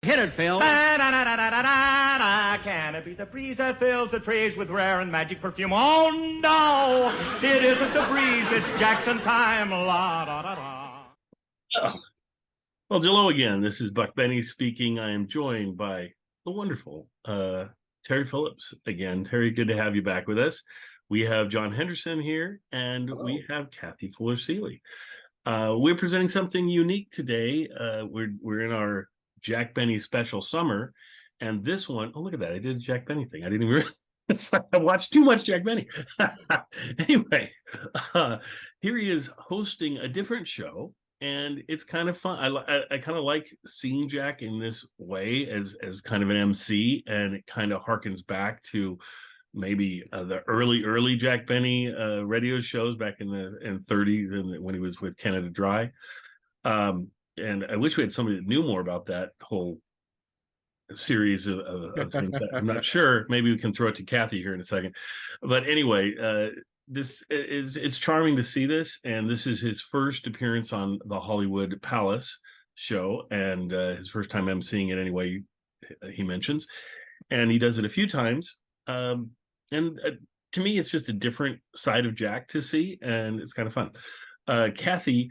Hit it, Phil. Da-da-da-da-da-da-da. Can it be the breeze that fills the trees with rare and magic perfume? Oh, no, it isn't the breeze. It's Jackson time. La-da-da-da. Oh. Well, hello again. This is Buck Benny speaking. I am joined by the wonderful Terry Phillips again. Terry, good to have you back with us. We have John Henderson here, and we have Kathy Fuller-Seeley. We're presenting something unique today. We're in our Jack Benny special summer, and this one, oh, look at that. I did a Jack Benny thing. I didn't even realize. I watched too much Jack Benny. Anyway, here he is hosting a different show, and it's kind of fun. I kind of like seeing Jack in this way as kind of an MC, and it kind of harkens back to maybe the early Jack Benny radio shows back in the 30s when he was with Canada Dry. And I wish we had somebody that knew more about that whole series of things. I'm not sure. Maybe we can throw it to Kathy here in a second. But anyway, it's charming to see this. And this is his first appearance on the Hollywood Palace show, and his first time emceeing it anyway, he mentions. And he does it a few times. And to me, it's just a different side of Jack to see, and it's kind of fun. Kathy,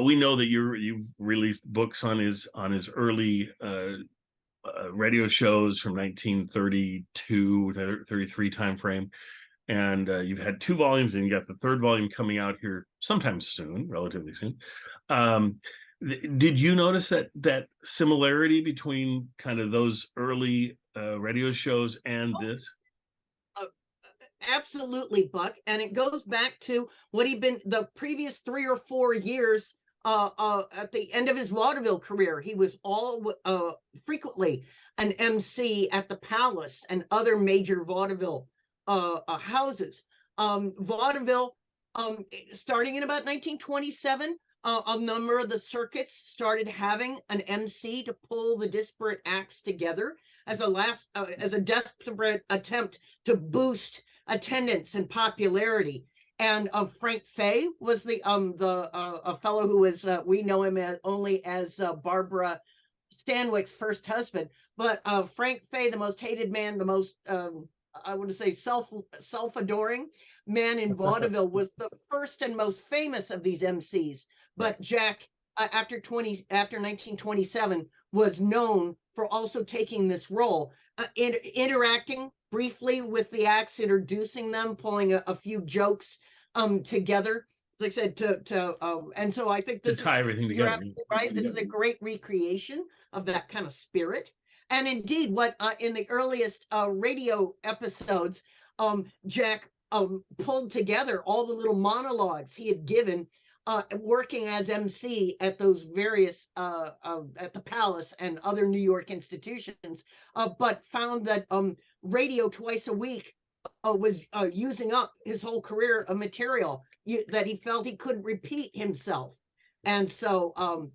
we know that you've released books on his early radio shows from 1932 to 33 timeframe, and you've had 2 volumes, and you got the 3rd volume coming out here sometime soon, relatively soon. Did you notice that similarity between kind of those early radio shows and this? Absolutely, Buck, and it goes back to what he'd been the previous 3 or 4 years at the end of his vaudeville career. He was frequently an MC at the Palace and other major vaudeville houses. Vaudeville, starting in about 1927, a number of the circuits started having an MC to pull the disparate acts together as a desperate attempt to boost attendance and popularity. And Frank Fay was a fellow who was we know him only as Barbara Stanwyck's first husband, but Frank Fay, the most hated man, the most I want to say self-adoring man in vaudeville, was the first and most famous of these MCs. But Jack, after 1927, was known for also taking this role, interacting briefly with the acts, introducing them, pulling a few jokes together. Like I said, and so I think this to tie everything together. You're absolutely right. This is a great recreation of that kind of spirit. And indeed, what in the earliest radio episodes, Jack pulled together all the little monologues he had given working as MC at those various at the Palace and other New York institutions, but found that radio twice a week was using up his whole career of material that he felt he couldn't repeat himself. And so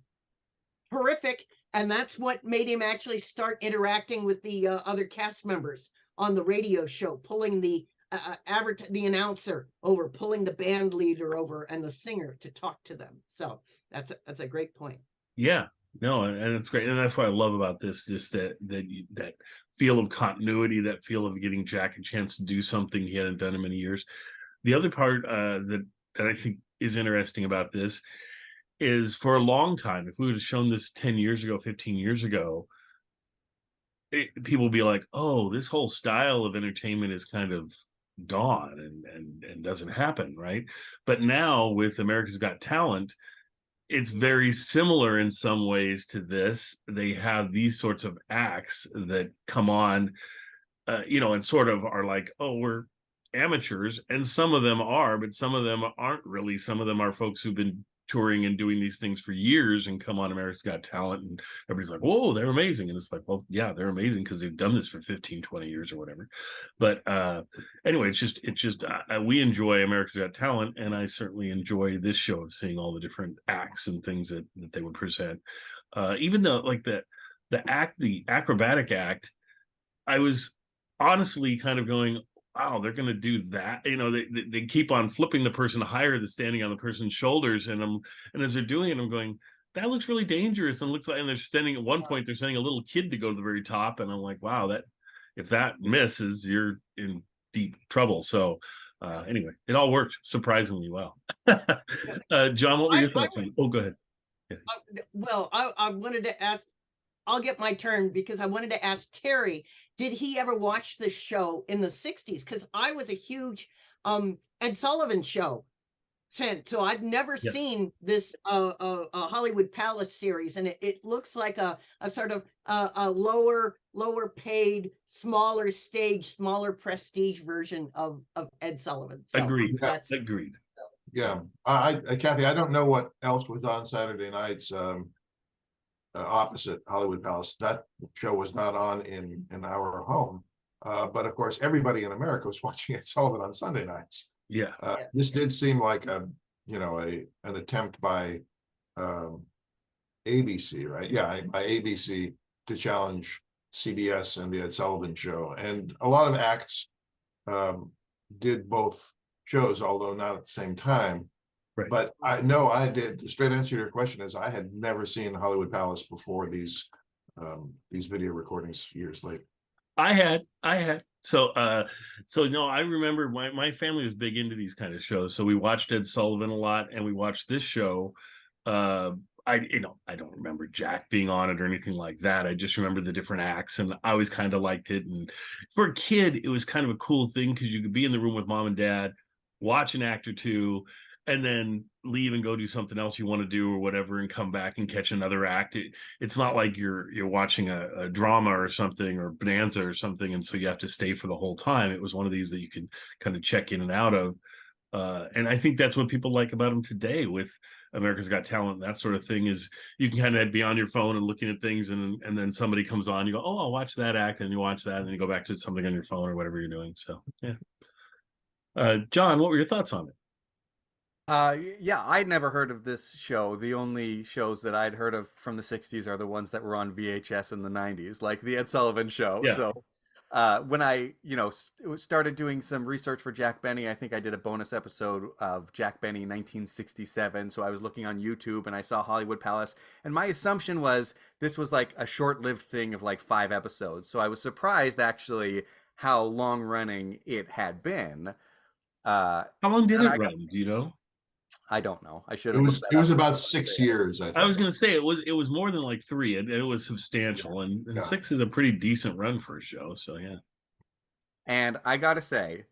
horrific. And that's what made him actually start interacting with the other cast members on the radio show, pulling the announcer over, pulling the band leader over, and the singer to talk to them. So that's a great point. Yeah, no, and it's great, and that's what I love about this, just that feel of continuity, that feel of getting Jack a chance to do something he hadn't done in many years. The other part that I think is interesting about this is, for a long time, if we would have shown this 10 years ago, 15 years ago, people would be like, oh, this whole style of entertainment is kind of gone and doesn't happen, right? But now with America's Got Talent, it's very similar in some ways to this. They have these sorts of acts that come on, and sort of are like, oh, we're amateurs, and some of them are, but some of them aren't really. Some of them are folks who've been touring and doing these things for years and come on America's Got Talent, and everybody's like, whoa, they're amazing. And it's like, well, yeah, they're amazing because they've done this for 15, 20 years or whatever. But anyway, it's just we enjoy America's Got Talent, and I certainly enjoy this show of seeing all the different acts and things that they would present. Even though, like, the acrobatic act, I was honestly kind of going, wow, they're going to do that. They keep on flipping the person higher that's standing on the person's shoulders. And as they're doing it, I'm going, that looks really dangerous, and looks like, and they're sending, at one point they're sending a little kid to go to the very top, and I'm like, wow, that if that misses, you're in deep trouble. So anyway, it all worked surprisingly well. John, what were your thoughts on? Oh, go ahead. Yeah. Well, I wanted to ask, I'll get my turn because I wanted to ask Terry, did he ever watch this show in the 60s? Because I was a huge Ed Sullivan show fan, so I've never Yes. seen this Hollywood Palace series, and it looks like a sort of a lower paid, smaller stage, smaller prestige version of Ed Sullivan. So Agreed. that's Agreed. Yeah, Kathy, I don't know what else was on Saturday nights opposite Hollywood Palace. That show was not on in our home, but of course everybody in America was watching Ed Sullivan on Sunday nights. Yeah. This did seem like an attempt by ABC, right? Yeah, by ABC to challenge CBS and the Ed Sullivan Show, and a lot of acts did both shows, although not at the same time. Right. But I know I did. The straight answer to your question is I had never seen Hollywood Palace before these video recordings years later. I had. So no, I remember my family was big into these kind of shows. So we watched Ed Sullivan a lot, and we watched this show. I don't remember Jack being on it or anything like that. I just remember the different acts, and I always kind of liked it. And for a kid, it was kind of a cool thing because you could be in the room with mom and dad, watch an act or two, and then leave and go do something else you want to do or whatever, and come back and catch another act. It's not like you're watching a drama or something, or Bonanza or something, and so you have to stay for the whole time. It was one of these that you can kind of check in and out of. And I think that's what people like about them today with America's Got Talent and that sort of thing, is you can kind of be on your phone and looking at things, and then somebody comes on, you go, oh, I'll watch that act, and you watch that, and then you go back to something on your phone or whatever you're doing. So yeah. John, what were your thoughts on it? Yeah, I'd never heard of this show. The only shows that I'd heard of from the 60s are the ones that were on VHS in the 90s, like the Ed Sullivan Show. Yeah. So when I, started doing some research for Jack Benny, I think I did a bonus episode of Jack Benny 1967. So I was looking on YouTube and I saw Hollywood Palace, and my assumption was this was like a short-lived thing of like 5 episodes. So I was surprised actually how long running it had been. How long did it run? Do you know? I don't know. I should have. It was about 6 years. I think. I was going to say it was more than like 3, and it was substantial, and 6 is a pretty decent run for a show. So yeah. And I gotta say,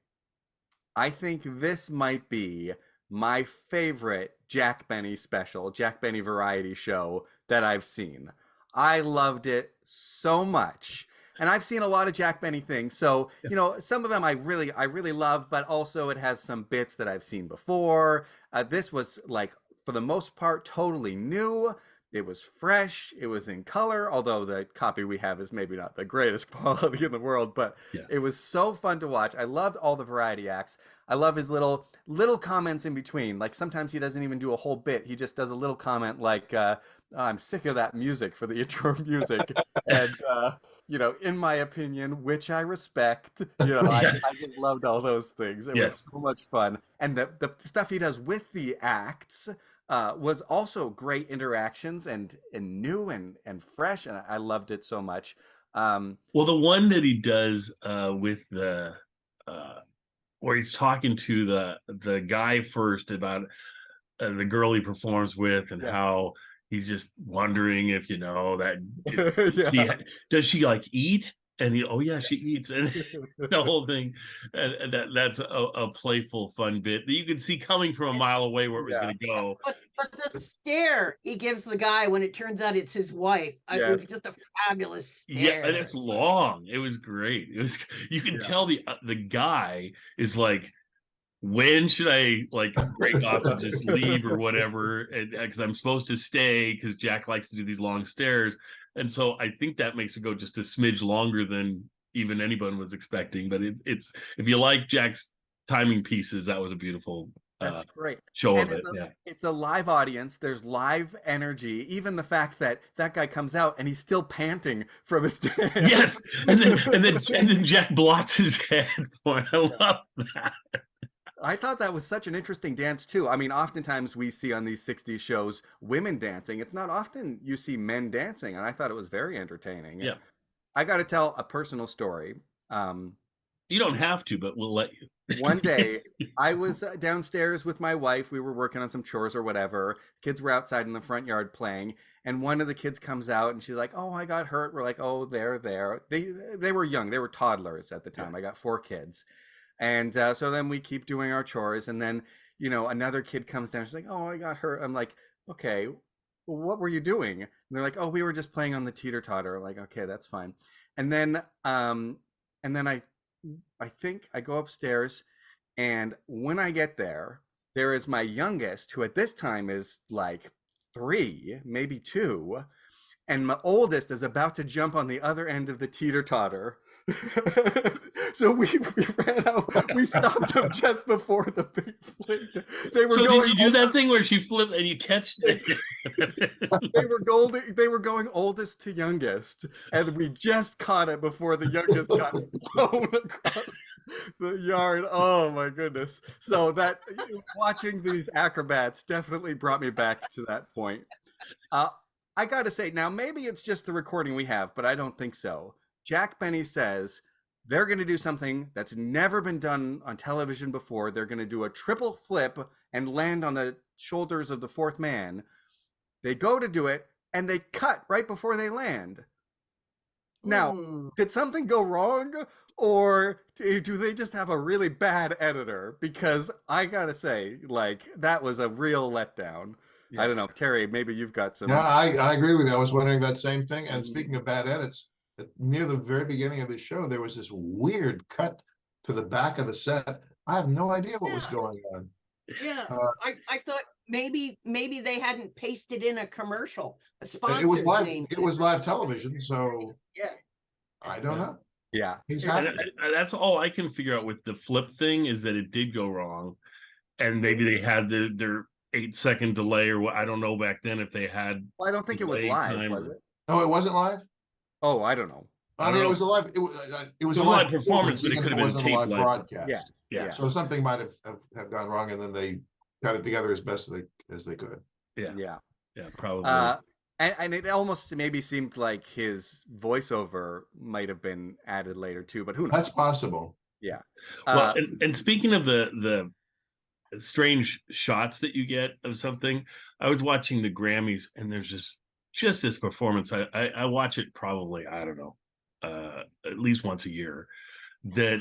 I think this might be my favorite Jack Benny special, Jack Benny variety show that I've seen. I loved it so much. And I've seen a lot of Jack Benny things, so some of them I really love, but also it has some bits that I've seen before. This was, like, for the most part, totally new. It was fresh. It was in color, although the copy we have is maybe not the greatest quality in the world, but it was so fun to watch. I loved all the variety acts. I love his little comments in between. Like, sometimes he doesn't even do a whole bit. He just does a little comment like, I'm sick of that music for the intro music. And, in my opinion, which I respect, I just loved all those things. It was so much fun. And the stuff he does with the acts was also great interactions and new and fresh. And I loved it so much. Well, the one that he does with the where he's talking to the guy first about the girl he performs with, and how he's just wondering if does she like eat, and she eats, and the whole thing, and that's a playful, fun bit that you could see coming from a mile away where it was going to go. But the stare he gives the guy when it turns out it's his wife, it was just a fabulous stare. Yeah, and it's long. It was great. It was, you can tell the guy is like, when should I break off and just leave or whatever? And because I'm supposed to stay, because Jack likes to do these long stares. And so I think that makes it go just a smidge longer than even anyone was expecting. But it's if you like Jack's timing pieces, that was a beautiful that's great show and of it. It's a live audience. There's live energy. Even the fact that guy comes out and he's still panting from his stand. Yes, and then Jack blocks his head for it. I love that. I thought that was such an interesting dance too. I mean, oftentimes we see on these 60s shows women dancing. It's not often you see men dancing, and I thought it was very entertaining. Yeah. I got to tell a personal story. You don't have to, but we'll let you. One day, I was downstairs with my wife. We were working on some chores or whatever. Kids were outside in the front yard playing, and one of the kids comes out and she's like, "Oh, I got hurt." We're like, "Oh, there." They were young. They were toddlers at the time. I got 4 kids. And so then we keep doing our chores, and then, you know, another kid comes down. She's like, "Oh, I got hurt." I'm like, "Okay, well, what were you doing?" And they're like, "Oh, we were just playing on the teeter-totter." I'm like, "Okay, that's fine." And then I think I go upstairs, and when I get there, there is my youngest, who at this time is like 3, maybe 2, and my oldest is about to jump on the other end of the teeter-totter. So we ran out. We stopped them just before the big flip. They were So going did you do that thing where she flipped and you catch it? They were going oldest to youngest, and we just caught it before the youngest got blown across the yard. Oh my goodness. So that watching these acrobats definitely brought me back to that point. I gotta say, now maybe it's just the recording we have, but I don't think so. Jack Benny says they're going to do something that's never been done on television before. They're going to do a triple flip and land on the shoulders of the 4th man. They go to do it, and they cut right before they land. Now, did something go wrong, or do they just have a really bad editor? Because I got to say, like, that was a real letdown. Yeah. I don't know, Terry, maybe you've got some. Yeah, I agree with you. I was wondering that same thing. And speaking of bad edits, near the very beginning of the show, there was this weird cut to the back of the set. I have no idea what was going on. Yeah, I thought maybe they hadn't pasted in a commercial. A sponsor's It was live. name. It was live television, so yeah, I don't know. Yeah, that's all I can figure out with the flip thing, is that it did go wrong, and maybe they had their 8-second delay, or what. I don't know back then if they had. Well, I don't think it was live, was it? Oh, it wasn't live? Oh, I don't know. I mean, it was a live. It was a live performance, but it could have been wasn't a live broadcast. Yes. Yeah. So something might have gone wrong, and then they got it together as best as they could. Yeah, probably. And it almost maybe seemed like his voiceover might have been added later too, but who knows? That's possible. Yeah. Well, and speaking of the strange shots that you get of something, I was watching the Grammys, and there's just this performance. I watch it probably, I don't know, at least once a year. That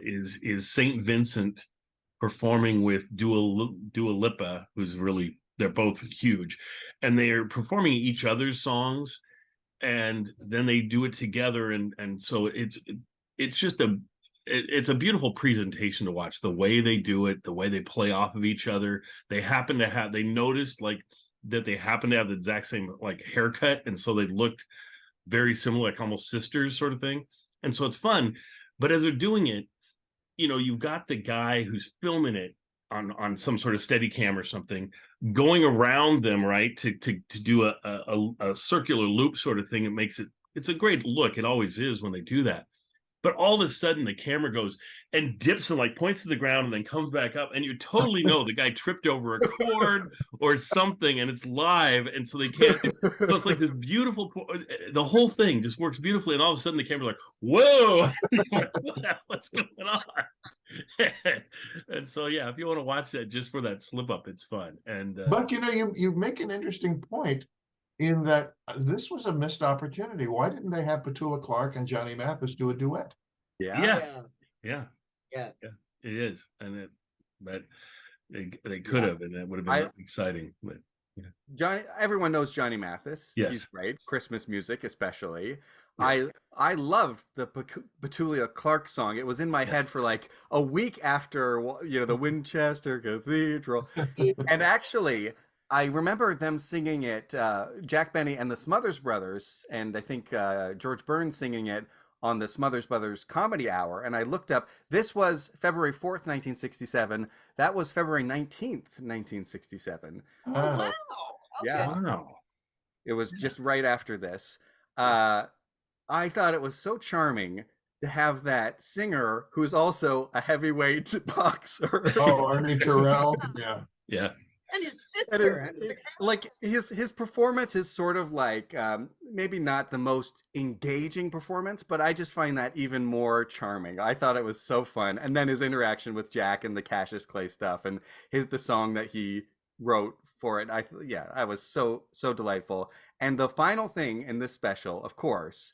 is Saint Vincent performing with Dua Lipa, who's really, they're both huge, and they are performing each other's songs, and then they do it together, and so it's just it's a beautiful presentation to watch, the way they do it, the way they play off of each other. They noticed like that they happen to have the exact same like haircut, and so they looked very similar, like almost sisters sort of thing. And so it's fun. But as they're doing it, you know, you've got the guy who's filming it on some sort of steady cam or something, going around them, right, to do a circular loop sort of thing. It's a great look. It always is when they do that. But all of a sudden the camera goes and dips and like points to the ground and then comes back up, and you totally know the guy tripped over a cord or something, and it's live, and so they can't. So it's like this beautiful. The whole thing just works beautifully, and all of a sudden the camera's like, "Whoa, what's going on?" And so yeah, if you want to watch that just for that slip up, it's fun. And but you know, you make an interesting point, in that this was a missed opportunity. Why didn't they have Petula Clark and Johnny Mathis do a duet? Yeah. It is, but they could have, and it would have been exciting. But Johnny, everyone knows Johnny Mathis. Yes. He's great. Christmas music, especially. Yeah. I loved the Petula Clark song. It was in my head for like a week after, you know, the Winchester Cathedral, and actually, I remember them singing it, Jack Benny and the Smothers Brothers, and I think George Burns singing it on the Smothers Brothers Comedy Hour. And I looked up, this was February 4th, 1967. That was February 19th, 1967. Oh, wow. Okay. Yeah. wow. It was just right after this. I thought it was so charming to have that singer who's also a heavyweight boxer. Oh, Ernie Terrell. Yeah. Yeah. And his That is sister. like his performance is sort of like maybe not the most engaging performance, but I just find that even more charming. I thought it was so fun, and then his interaction with Jack and the Cassius Clay stuff, and the song that he wrote for it. I was so delightful. And the final thing in this special, of course,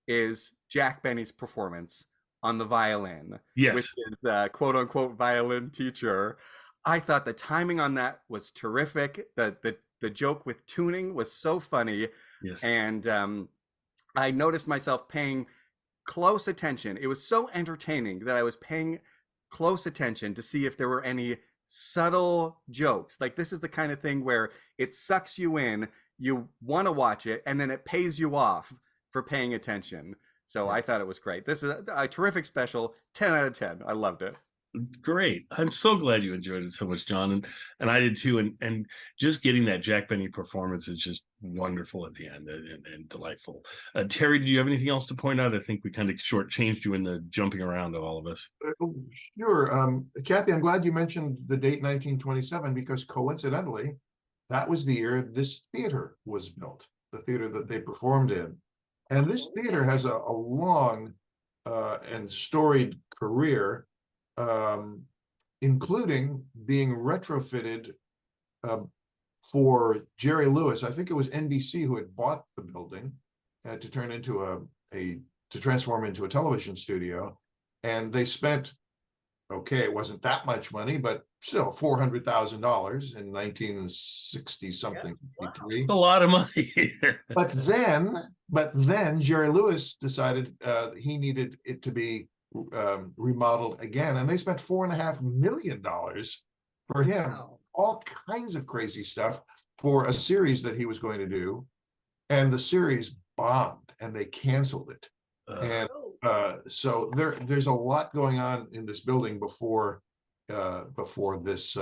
is Jack Benny's performance on the violin with Yes. his quote unquote violin teacher. I thought the timing on that was terrific. The joke with tuning was so funny. Yes. And I noticed myself paying close attention. It was so entertaining that I was paying close attention to see if there were any subtle jokes. Like, this is the kind of thing where it sucks you in, you want to watch it, and then it pays you off for paying attention. So I thought it was great. This is a terrific special. 10 out of 10. I loved it. Great. I'm so glad you enjoyed it so much, John, and I did too. And just getting that Jack Benny performance is just wonderful at the end and delightful. Terry, did you have anything else to point out? I think we kind of shortchanged you in the jumping around of all of us. Sure. Kathy, I'm glad you mentioned the date 1927, because coincidentally, that was the year this theater was built, the theater that they performed in. And this theater has a long and storied career, including being retrofitted for Jerry Lewis. I think it was NBC who had bought the building to turn into to transform into a television studio. And they spent, okay, it wasn't that much money, but still $400,000 in 1960 something, 53. A lot of money. But then Jerry Lewis decided he needed it to be remodeled again, and they spent $4.5 million for him. Wow. All kinds of crazy stuff for a series that he was going to do, and the series bombed, and they canceled it. And so there's a lot going on in this building before this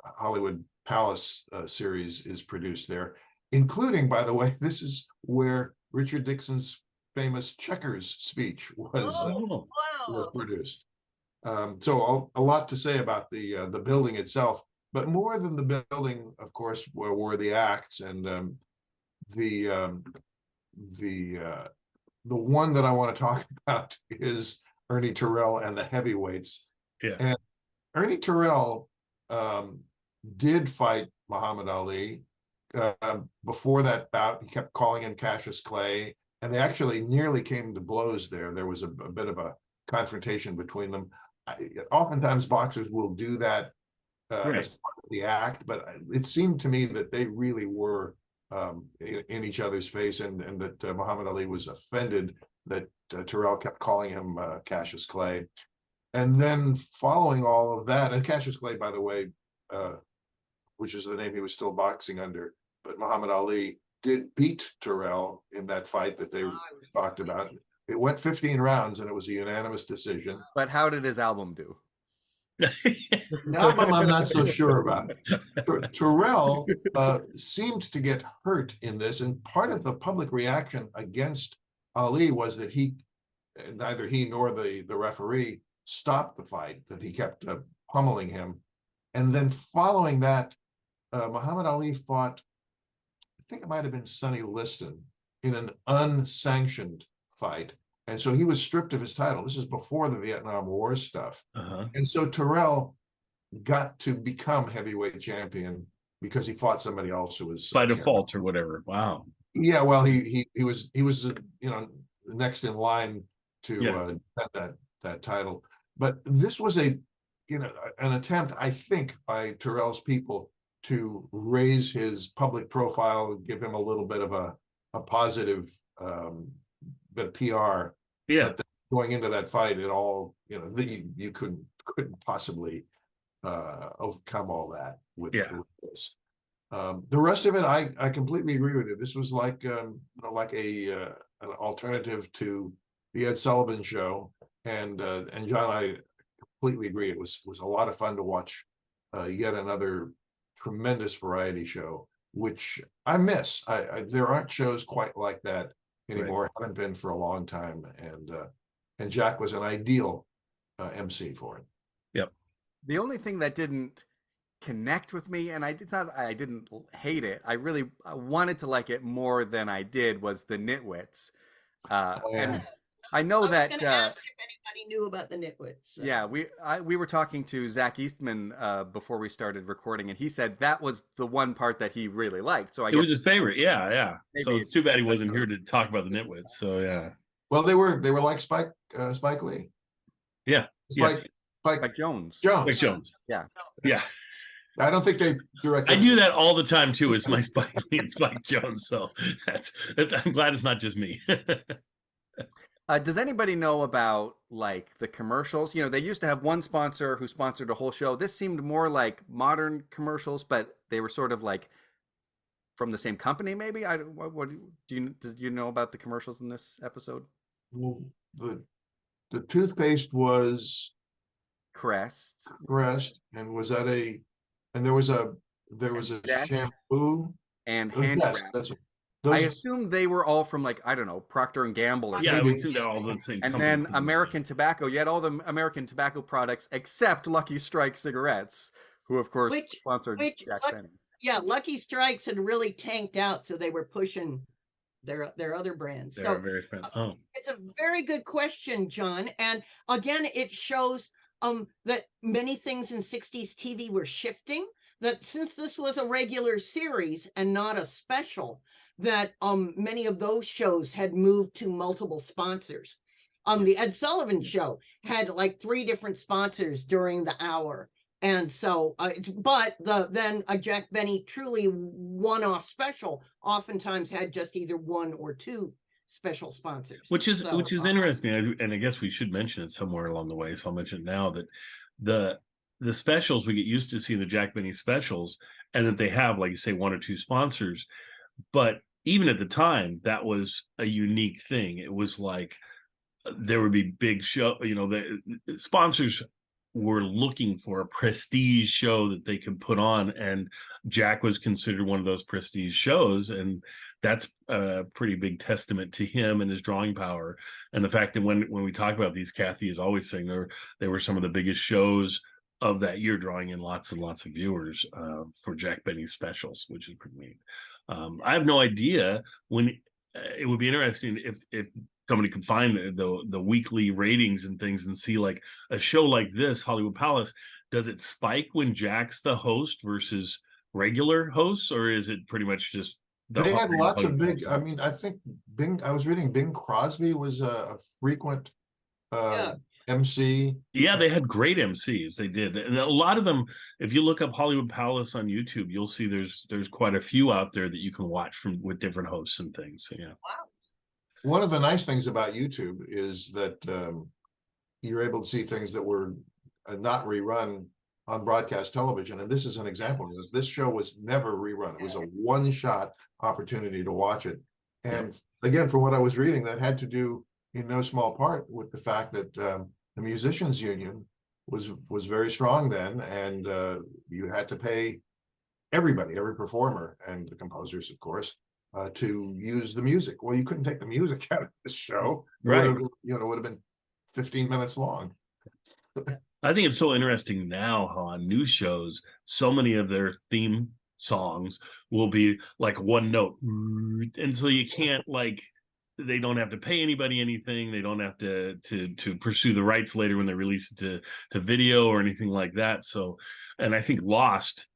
Hollywood Palace series is produced there, including, by the way, this is where Richard Nixon's famous Checkers speech was produced. So a lot to say about the building itself, but more than the building, of course, were the acts, and the one that I want to talk about is Ernie Terrell and the heavyweights. Yeah. And Ernie Terrell did fight Muhammad Ali. Before that bout, he kept calling him Cassius Clay, and they actually nearly came to blows there. There was a bit of a confrontation between them. Oftentimes boxers will do that as part of the act, but it seemed to me that they really were in each other's face, and that Muhammad Ali was offended that Terrell kept calling him Cassius Clay. And then following all of that, and Cassius Clay, by the way, which is the name he was still boxing under, but Muhammad Ali did beat Terrell in that fight that they talked about. It went 15 rounds, and it was a unanimous decision. But how did his album do? Now I'm not so sure about. Terrell seemed to get hurt in this, and part of the public reaction against Ali was that neither he nor the referee stopped the fight, that he kept pummeling him. And then following that, Muhammad Ali fought, I think it might have been Sonny Liston, in an unsanctioned fight. And so he was stripped of his title. This is before the Vietnam War stuff. And so Terrell got to become heavyweight champion because he fought somebody else who was by default or whatever. Wow. Yeah, well, he was next in line to get that title. But this was an attempt, I think, by Terrell's people to raise his public profile and give him a little bit of a positive bit of PR. Yeah. But going into that fight, it all, you couldn't possibly overcome all that with this. The rest of it, I completely agree with you. This was like an alternative to the Ed Sullivan Show, and John, I completely agree. It was a lot of fun to watch yet another tremendous variety show, which I miss. There aren't shows quite like that anymore. Haven't been for a long time, and and Jack was an ideal MC for it. Yep. The only thing that didn't connect with me, and it's not I didn't hate it. I really wanted to like it more than I did, was the Nitwits. And I know I was that going to ask if anybody knew about the Nitwits. So. yeah, we were talking to Zach Eastman before we started recording, and he said that was the one part that he really liked. So I It guess was his favorite. Yeah. So maybe it's too bad he wasn't that's here to talk about the Nitwits. So yeah. Well, they were like Spike Lee. Yeah. Spike Jones. Spike Jones. Yeah. Yeah. I don't think they directed. I do that all the time too. It's my Spike Lee and Spike Jones. So I'm glad it's not just me. Does anybody know about like the commercials? You know, they used to have one sponsor who sponsored a whole show. This seemed more like modern commercials, but they were sort of like from the same company. Maybe what do you know about the commercials in this episode? Well, the toothpaste was Crest, and was that and there was a Zest. shampoo and Oh, hand yes, wrap. that's what, I those, assume they were all from like, I don't know, Procter and Gamble or Yeah, I something. would assume they're all the same And company. then American Tobacco. You had all the American Tobacco products except Lucky Strike cigarettes, who of course sponsored Jack Benny. Yeah, Lucky Strikes had really tanked out, so they were pushing their other brands. They're So very friendly. it's a very good question, John. And again, it shows that many things in 60s TV were shifting. That since this was a regular series and not a special, that many of those shows had moved to multiple sponsors. The Ed Sullivan Show had like 3 different sponsors during the hour. And so, but then a Jack Benny truly one-off special oftentimes had just either 1 or 2 special sponsors. Which is So, interesting, and I guess we should mention it somewhere along the way. So I'll mention it now that the specials, we get used to seeing the Jack Benny specials, and that they have, like you say, 1 or 2 sponsors. But even at the time, that was a unique thing. It was like there would be big show, the sponsors were looking for a prestige show that they could put on, and Jack was considered one of those prestige shows, and that's a pretty big testament to him and his drawing power, and the fact that when we talk about these, Kathy is always saying they were some of the biggest shows of that year, drawing in lots and lots of viewers for Jack Benny specials, which is pretty neat. I have no idea when it would be interesting if somebody could find the weekly ratings and things and see, like, a show like this, Hollywood Palace, does it spike when Jack's the host versus regular hosts, or is it pretty much just they had lots of big, hosts? I mean, I think I was reading Bing Crosby was a frequent MC. Yeah, they had great MCs. They did, and a lot of them. If you look up Hollywood Palace on YouTube, you'll see there's quite a few out there that you can watch with different hosts and things. So, yeah. wow. One of the nice things about YouTube is that you're able to see things that were not rerun on broadcast television, and this is an example. This show was never rerun. It was a one-shot opportunity to watch it, and again, from what I was reading, that had to do in no small part with the fact that the musicians union was very strong then, and you had to pay everybody, every performer, and the composers, of course, to use the music. Well, you couldn't take the music out of this show, Right? it would have been 15 minutes long. I think it's so interesting now how on new shows, so many of their theme songs will be like one note, and so you can't, like, they don't have to pay anybody anything. They don't have to pursue the rights later when they release it to video or anything like that. So, and I think Lost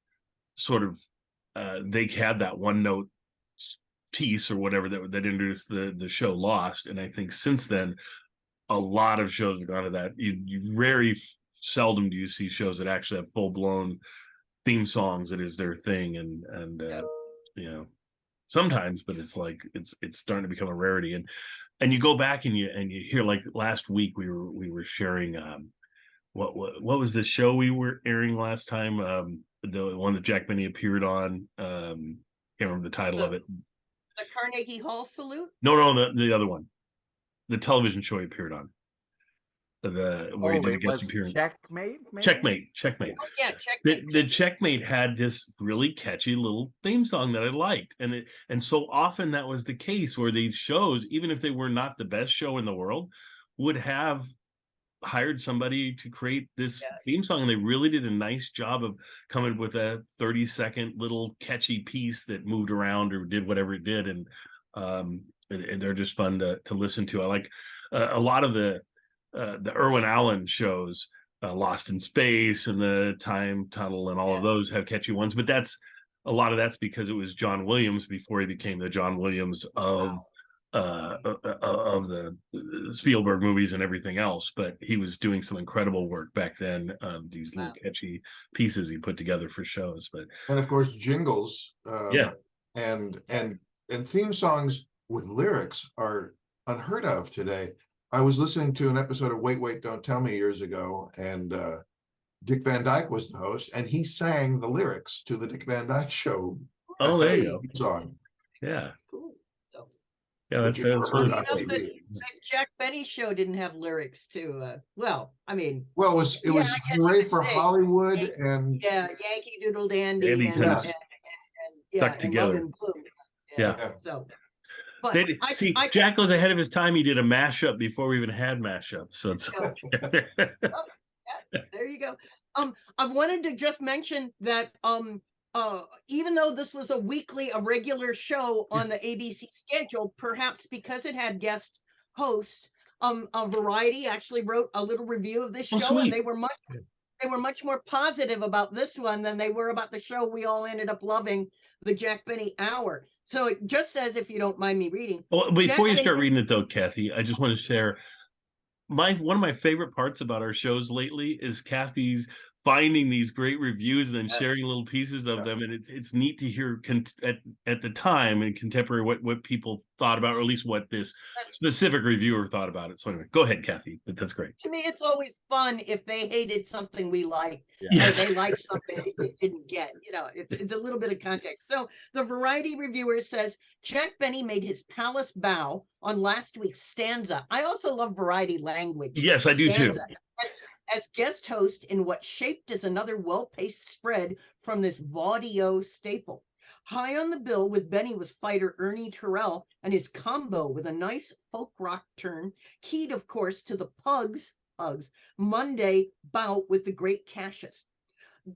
sort of they had that one note piece or whatever that introduced the show Lost, and I think since then a lot of shows have gone to that. You very seldom do you see shows that actually have full-blown theme songs that is their thing, and sometimes, but it's like it's starting to become a rarity. And you go back and you hear, like last week we were sharing what was the show we were airing last time, the one that Jack Benny appeared on, can't remember the title of it. The Carnegie Hall salute? No, the other one, the television show he appeared on, where he did a guest appearance. Checkmate, maybe? Checkmate. Oh, yeah, Checkmate. The Checkmate had this really catchy little theme song that I liked, and so often that was the case where these shows, even if they were not the best show in the world, would have hired somebody to create this theme song, and they really did a nice job of coming with a 30-second little catchy piece that moved around or did whatever it did, and they're just fun to listen to. I like a lot of the Irwin Allen shows, Lost in Space and the Time Tunnel, and all of those have catchy ones, but a lot of that's because it was John Williams before he became the John Williams of the Spielberg movies and everything else. But he was doing some incredible work back then. These little catchy pieces he put together for shows. And of course, jingles. And theme songs with lyrics are unheard of today. I was listening to an episode of Wait, Wait, Don't Tell Me years ago, and Dick Van Dyke was the host, and he sang the lyrics to the Dick Van Dyke Show. Oh, there you go. Song. Yeah. Cool. So, yeah, that's the Jack Benny show didn't have lyrics to. Well, I mean. Well, it was Hooray for Hollywood and Yankee Doodle Dandy and stuck together. Love and Blue. Yeah. So. But Jack goes ahead of his time. He did a mashup before we even had mashups. So it's there you go. I wanted to just mention that even though this was a regular show on the ABC schedule, perhaps because it had guest hosts, Variety actually wrote a little review of this show, and they were much more positive about this one than they were about the show we all ended up loving, the Jack Benny Hour. So it just says, if you don't mind me reading. Well, before you start reading it, though, Kathy, I just want to share one of my favorite parts about our shows lately is Kathy's finding these great reviews and then sharing little pieces of them, and it's neat to hear at the time in contemporary what people thought about, or at least what this specific reviewer thought about it. So anyway, go ahead, Kathy. But that's great. To me, it's always fun if they hated something we like, or they liked something they didn't get. It's a little bit of context. So the Variety reviewer says Jack Benny made his palace bow on last week's Stanza. I also love Variety language. Yes, I do too. As guest host in what shaped as another well-paced spread from this vaudeville staple. High on the bill with Benny was fighter Ernie Terrell and his combo with a nice folk rock turn, keyed, of course, to the Pugs Monday bout with the great Cassius.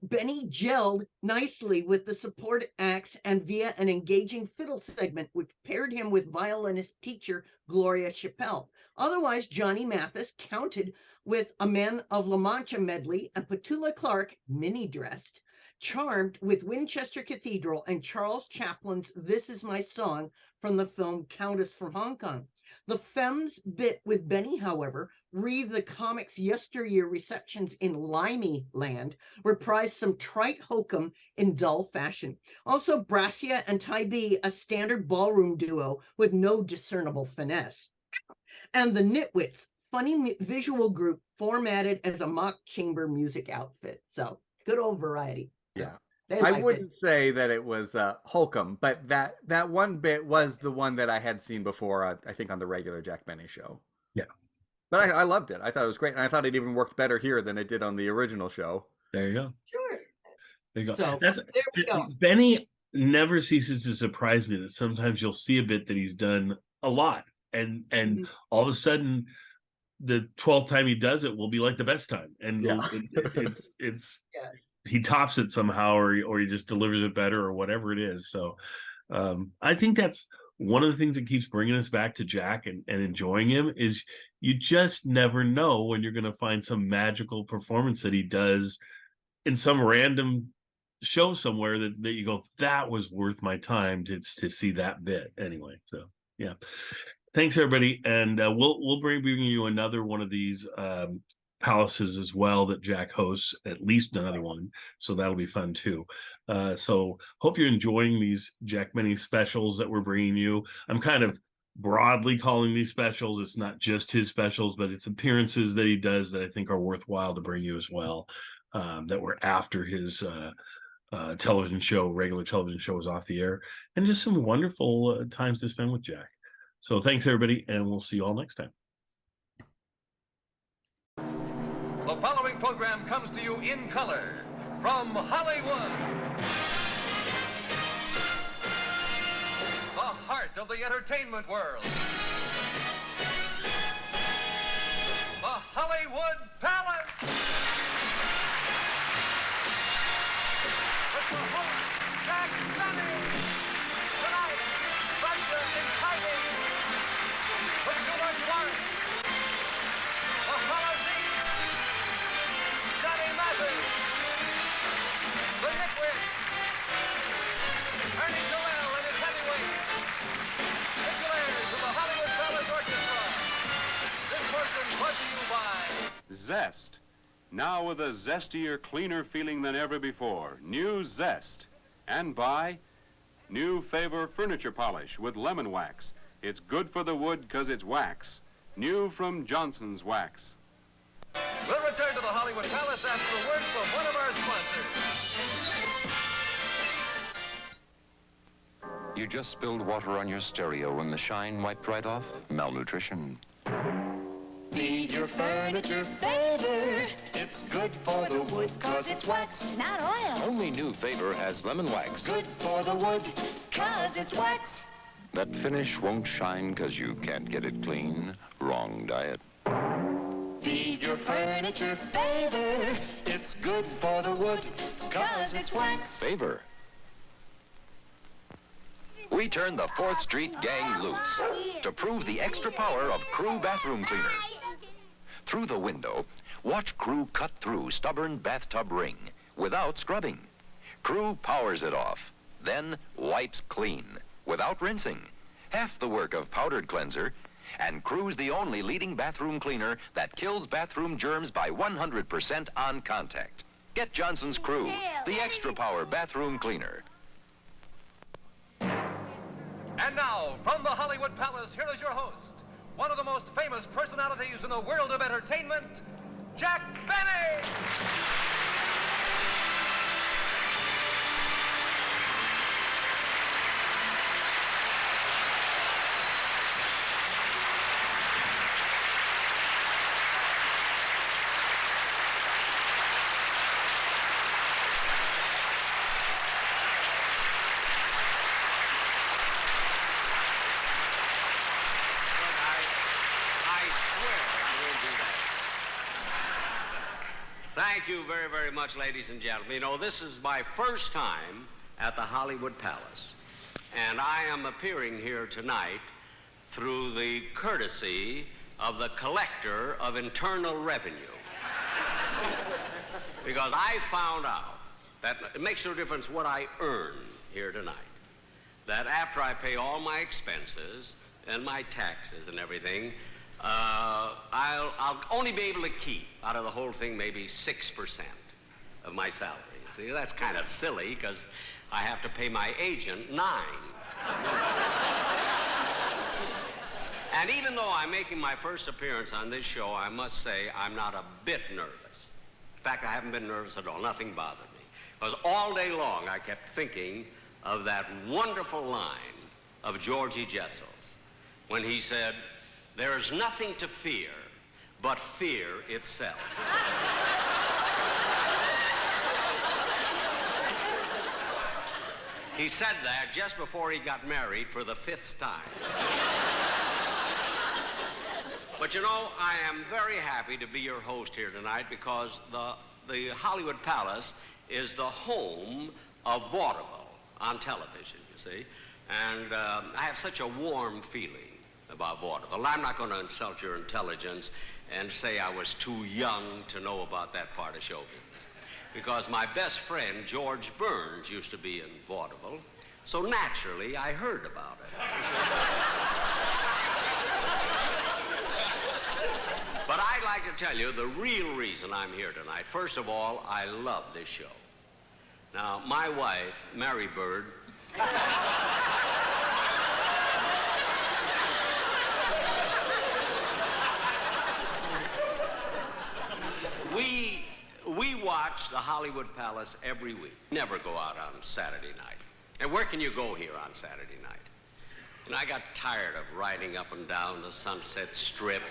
Benny gelled nicely with the support acts and via an engaging fiddle segment, which paired him with violinist teacher Gloria Chappelle. Otherwise, Johnny Mathis counted with a Men of La Mancha medley and Petula Clark, mini-dressed, charmed with Winchester Cathedral and Charles Chaplin's This Is My Song from the film Countess from Hong Kong. The Femmes bit with Benny, however, re the comic's yesteryear receptions in Limey Land, reprised some trite hokum in dull fashion. Also, Brassia and Tybee, a standard ballroom duo with no discernible finesse. And the Nitwits, funny visual group formatted as a mock chamber music outfit. So, good old Variety. Yeah. I wouldn't say that it was hokum, but that one bit was the one that I had seen before, I think on the regular Jack Benny show. Yeah. But I loved it. I thought it was great. And I thought it even worked better here than it did on the original show. There you go. Sure. There you go. So, there we go. Benny never ceases to surprise me that sometimes you'll see a bit that he's done a lot. And all of a sudden, the 12th time he does it will be like the best time. And it's he tops it somehow, or he just delivers it better, or whatever it is. So I think that's one of the things that keeps bringing us back to Jack and enjoying him, is you just never know when you're going to find some magical performance that he does in some random show somewhere that you go, that was worth my time to see that bit anyway. So yeah, thanks everybody, and we'll bring you another one of these palaces as well that Jack hosts, at least another one, so that'll be fun too. So hope you're enjoying these Jack Benny specials that we're bringing you. I'm kind of broadly calling these specials. It's not just his specials, but it's appearances that he does that I think are worthwhile to bring you as well, that were after his regular television show was off the air, and just some wonderful times to spend with Jack. So thanks everybody, and we'll see you all next time. The following program comes to you in color from Hollywood. The heart of the entertainment world. Zest. Now with a zestier, cleaner feeling than ever before. New Zest. And by new Favor Furniture Polish with lemon wax. It's good for the wood because it's wax. New from Johnson's Wax. We'll return to the Hollywood Palace after a word from one of our sponsors. You just spilled water on your stereo and the shine wiped right off? Malnutrition. Feed your furniture Favor. It's good for the wood cause it's wax. Not oil. Only new Favor has lemon wax. Good for the wood cause it's wax. That finish won't shine because you can't get it clean. Wrong diet. Feed your furniture Favor. It's good for the wood cause it's wax. Favor. We turned the 4th Street gang loose to prove the extra power of Crew Bathroom Cleaner. Through the window, watch Crew cut through stubborn bathtub ring without scrubbing. Crew powers it off, then wipes clean without rinsing. Half the work of powdered cleanser, and Crew's the only leading bathroom cleaner that kills bathroom germs by 100% on contact. Get Johnson's Crew, the extra power bathroom cleaner. And now, from the Hollywood Palace, here is your host, one of the most famous personalities in the world of entertainment, Jack Benny! Thank you very, very much, ladies and gentlemen. You know, this is my first time at the Hollywood Palace, and I am appearing here tonight through the courtesy of the Collector of Internal Revenue. Because I found out that it makes no difference what I earn here tonight, that after I pay all my expenses and my taxes and everything, I'll only be able to keep out of the whole thing maybe 6% of my salary. See, that's kind of silly because I have to pay my agent 9%. And even though I'm making my first appearance on this show, I must say I'm not a bit nervous. In fact, I haven't been nervous at all. Nothing bothered me. Because all day long I kept thinking of that wonderful line of Georgie Jessel's when he said, "There is nothing to fear but fear itself." He said that just before he got married for the 5th time. But you know, I am very happy to be your host here tonight because the Hollywood Palace is the home of vaudeville on television, you see. And I have such a warm feeling about vaudeville. I'm not going to insult your intelligence and say I was too young to know about that part of show business. Because my best friend, George Burns, used to be in vaudeville, so naturally I heard about it. But I'd like to tell you the real reason I'm here tonight. First of all, I love this show. Now, my wife, Mary Bird, we watch the Hollywood Palace every week. Never go out on Saturday night. And where can you go here on Saturday night? And I got tired of riding up and down the Sunset Strip,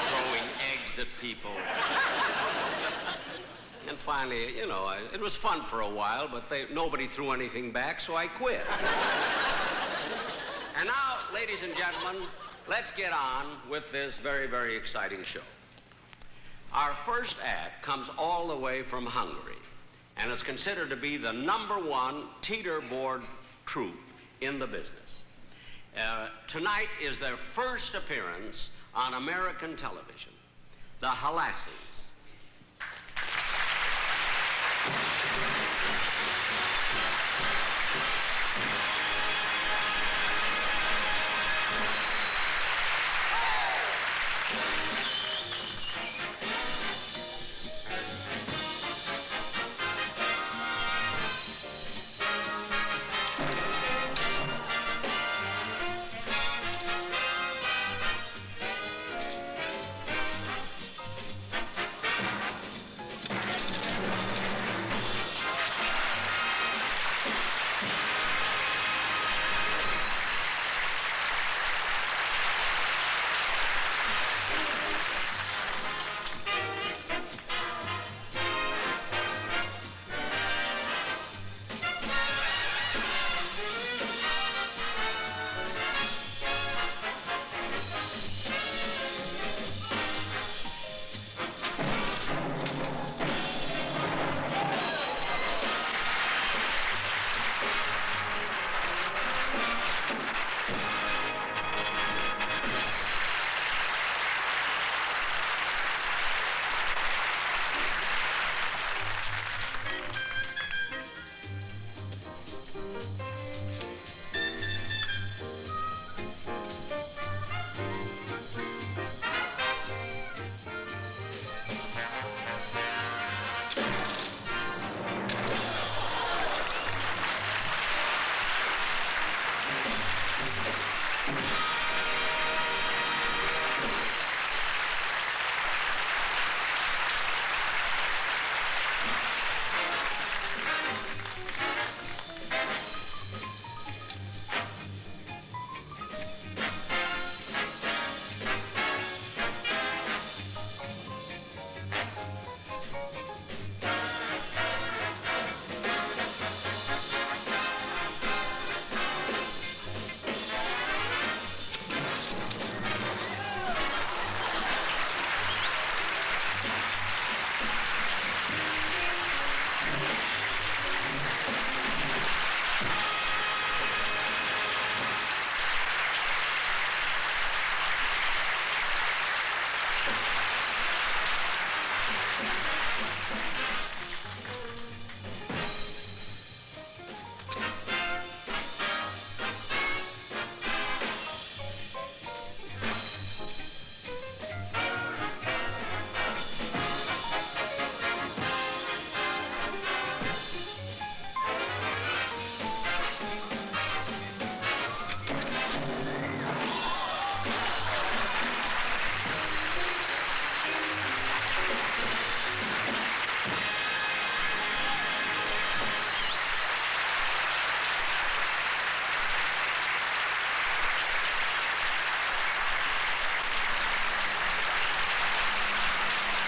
throwing eggs at people. And finally, you know, it was fun for a while, but nobody threw anything back, so I quit. And now, ladies and gentlemen, let's get on with this very, very exciting show. Our first act comes all the way from Hungary and is considered to be the #1 teeter-board troupe in the business. Tonight is their first appearance on American television, the Holases.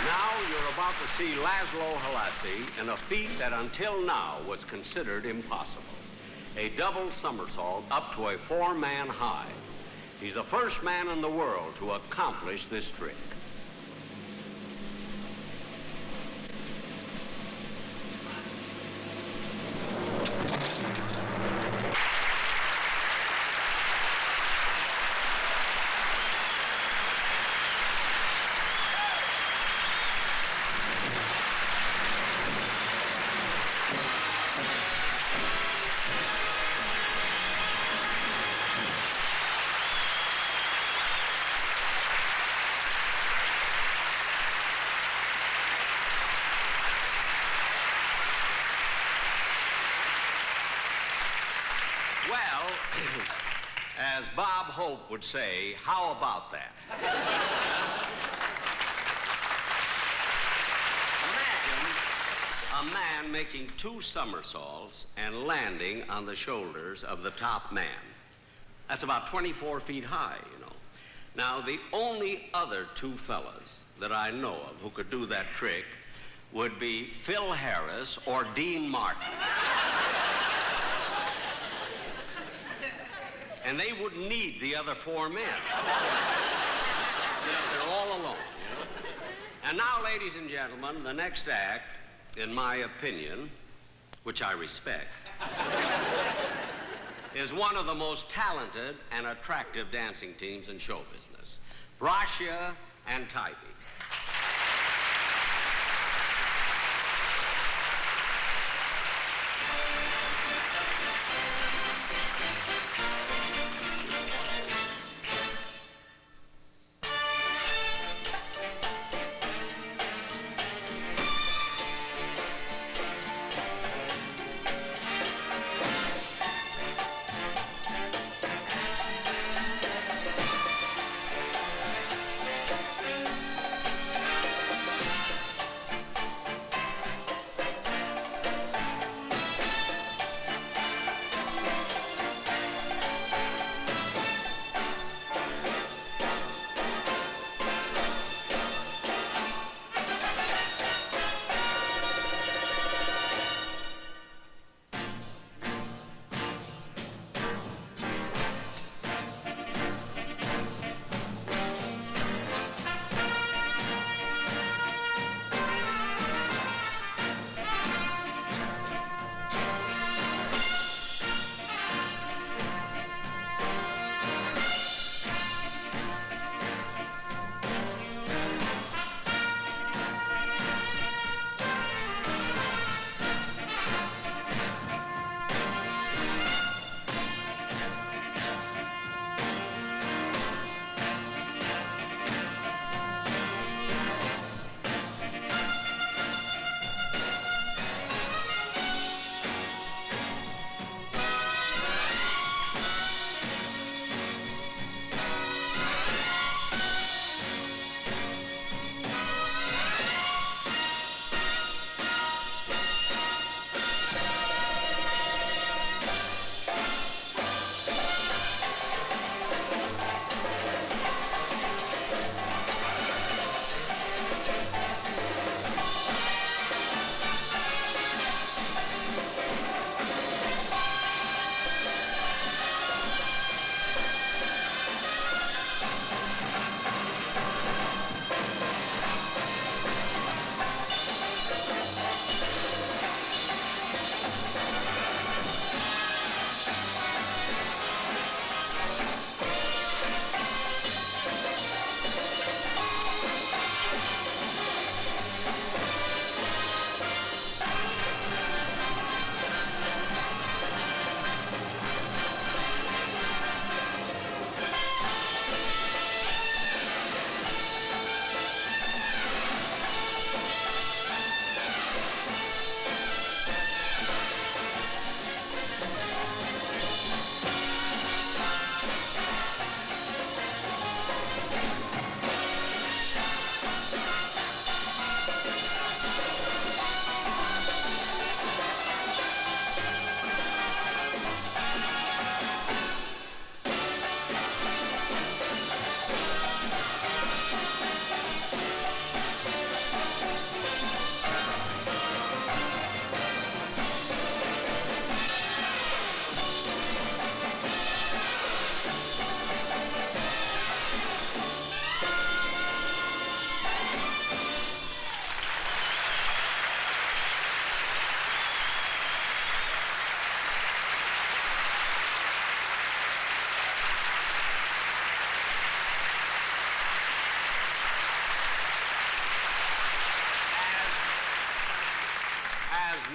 Now you're about to see Laszlo Halasi in a feat that until now was considered impossible. A double somersault up to a 4-man high. He's the first man in the world to accomplish this trick. Well, as Bob Hope would say, how about that? Imagine a man making 2 somersaults and landing on the shoulders of the top man. That's about 24 feet high, you know. Now, the only other 2 fellas that I know of who could do that trick would be Phil Harris or Dean Martin. And they wouldn't need the other 4 men. You know, they're all alone, you know. And now, ladies and gentlemen, the next act, in my opinion, which I respect, is one of the most talented and attractive dancing teams in show business, Brascia and Tybee.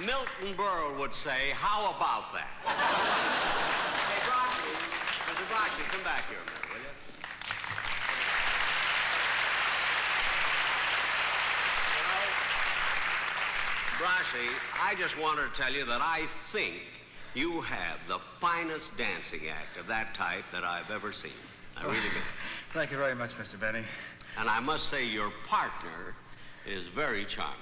Milton Berle would say, how about that? Hey, Brosky, Mr. Brosky, come back here a minute, will you? Brosky, I just wanted to tell you that I think you have the finest dancing act of that type that I've ever seen. I really mean it. Thank you very much, Mr. Benny. And I must say your partner is very charming.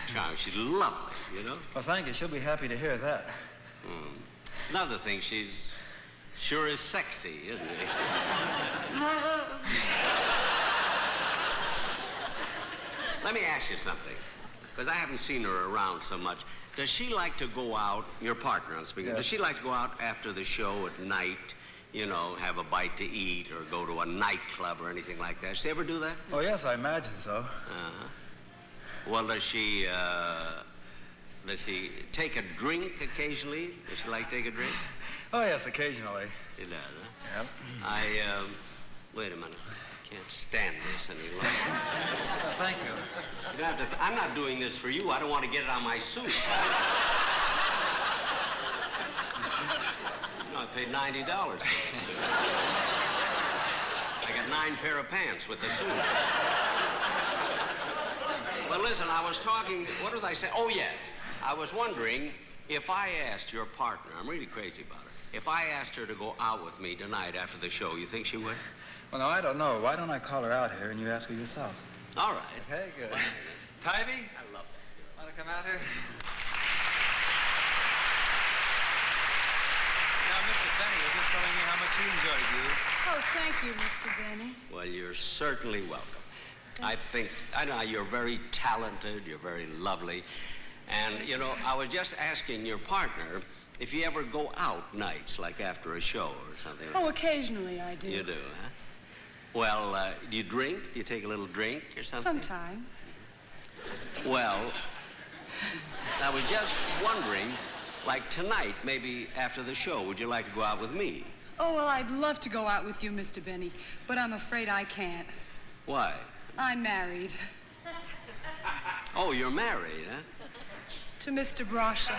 Charming. She's lovely, you know? Well, thank you. She'll be happy to hear that. Another thing, she's sure is sexy, isn't she? Let me ask you something, because I haven't seen her around so much. Does she like to go out, your partner I'm speaking, does she like to go out after the show at night, you know, have a bite to eat or go to a nightclub or anything like that? Does she ever do that? Oh, yes, I imagine so. Uh-huh. Well, does she take a drink occasionally? Does she like to take a drink? Oh, yes, occasionally. She does, huh? Yep. Wait a minute. I can't stand this any longer. Thank you. You have to I'm not doing this for you. I don't want to get it on my suit. No, I paid $90 for this suit. I got 9 pair of pants with the suit. Well, listen, I was talking, what was I saying? Oh, yes. I was wondering if I asked your partner, I'm really crazy about her, if I asked her to go out with me tonight after the show, you think she would? Well, no, I don't know. Why don't I call her out here and you ask her yourself? All right. Okay, good. Tybee? I love that. Want to come out here? Now, Mr. Benny was just telling me how much he enjoyed you. Oh, thank you, Mr. Benny. Well, you're certainly welcome. I know you're very talented, you're very lovely. And, you know, I was just asking your partner if you ever go out nights, like after a show or something. Oh, occasionally I do. You do, huh? Well, do you drink? Do you take a little drink or something? Sometimes. Well, I was just wondering, like tonight, maybe after the show, would you like to go out with me? Oh, well, I'd love to go out with you, Mr. Benny, but I'm afraid I can't. Why? I'm married. Oh, you're married, huh? To Mr. Brosha.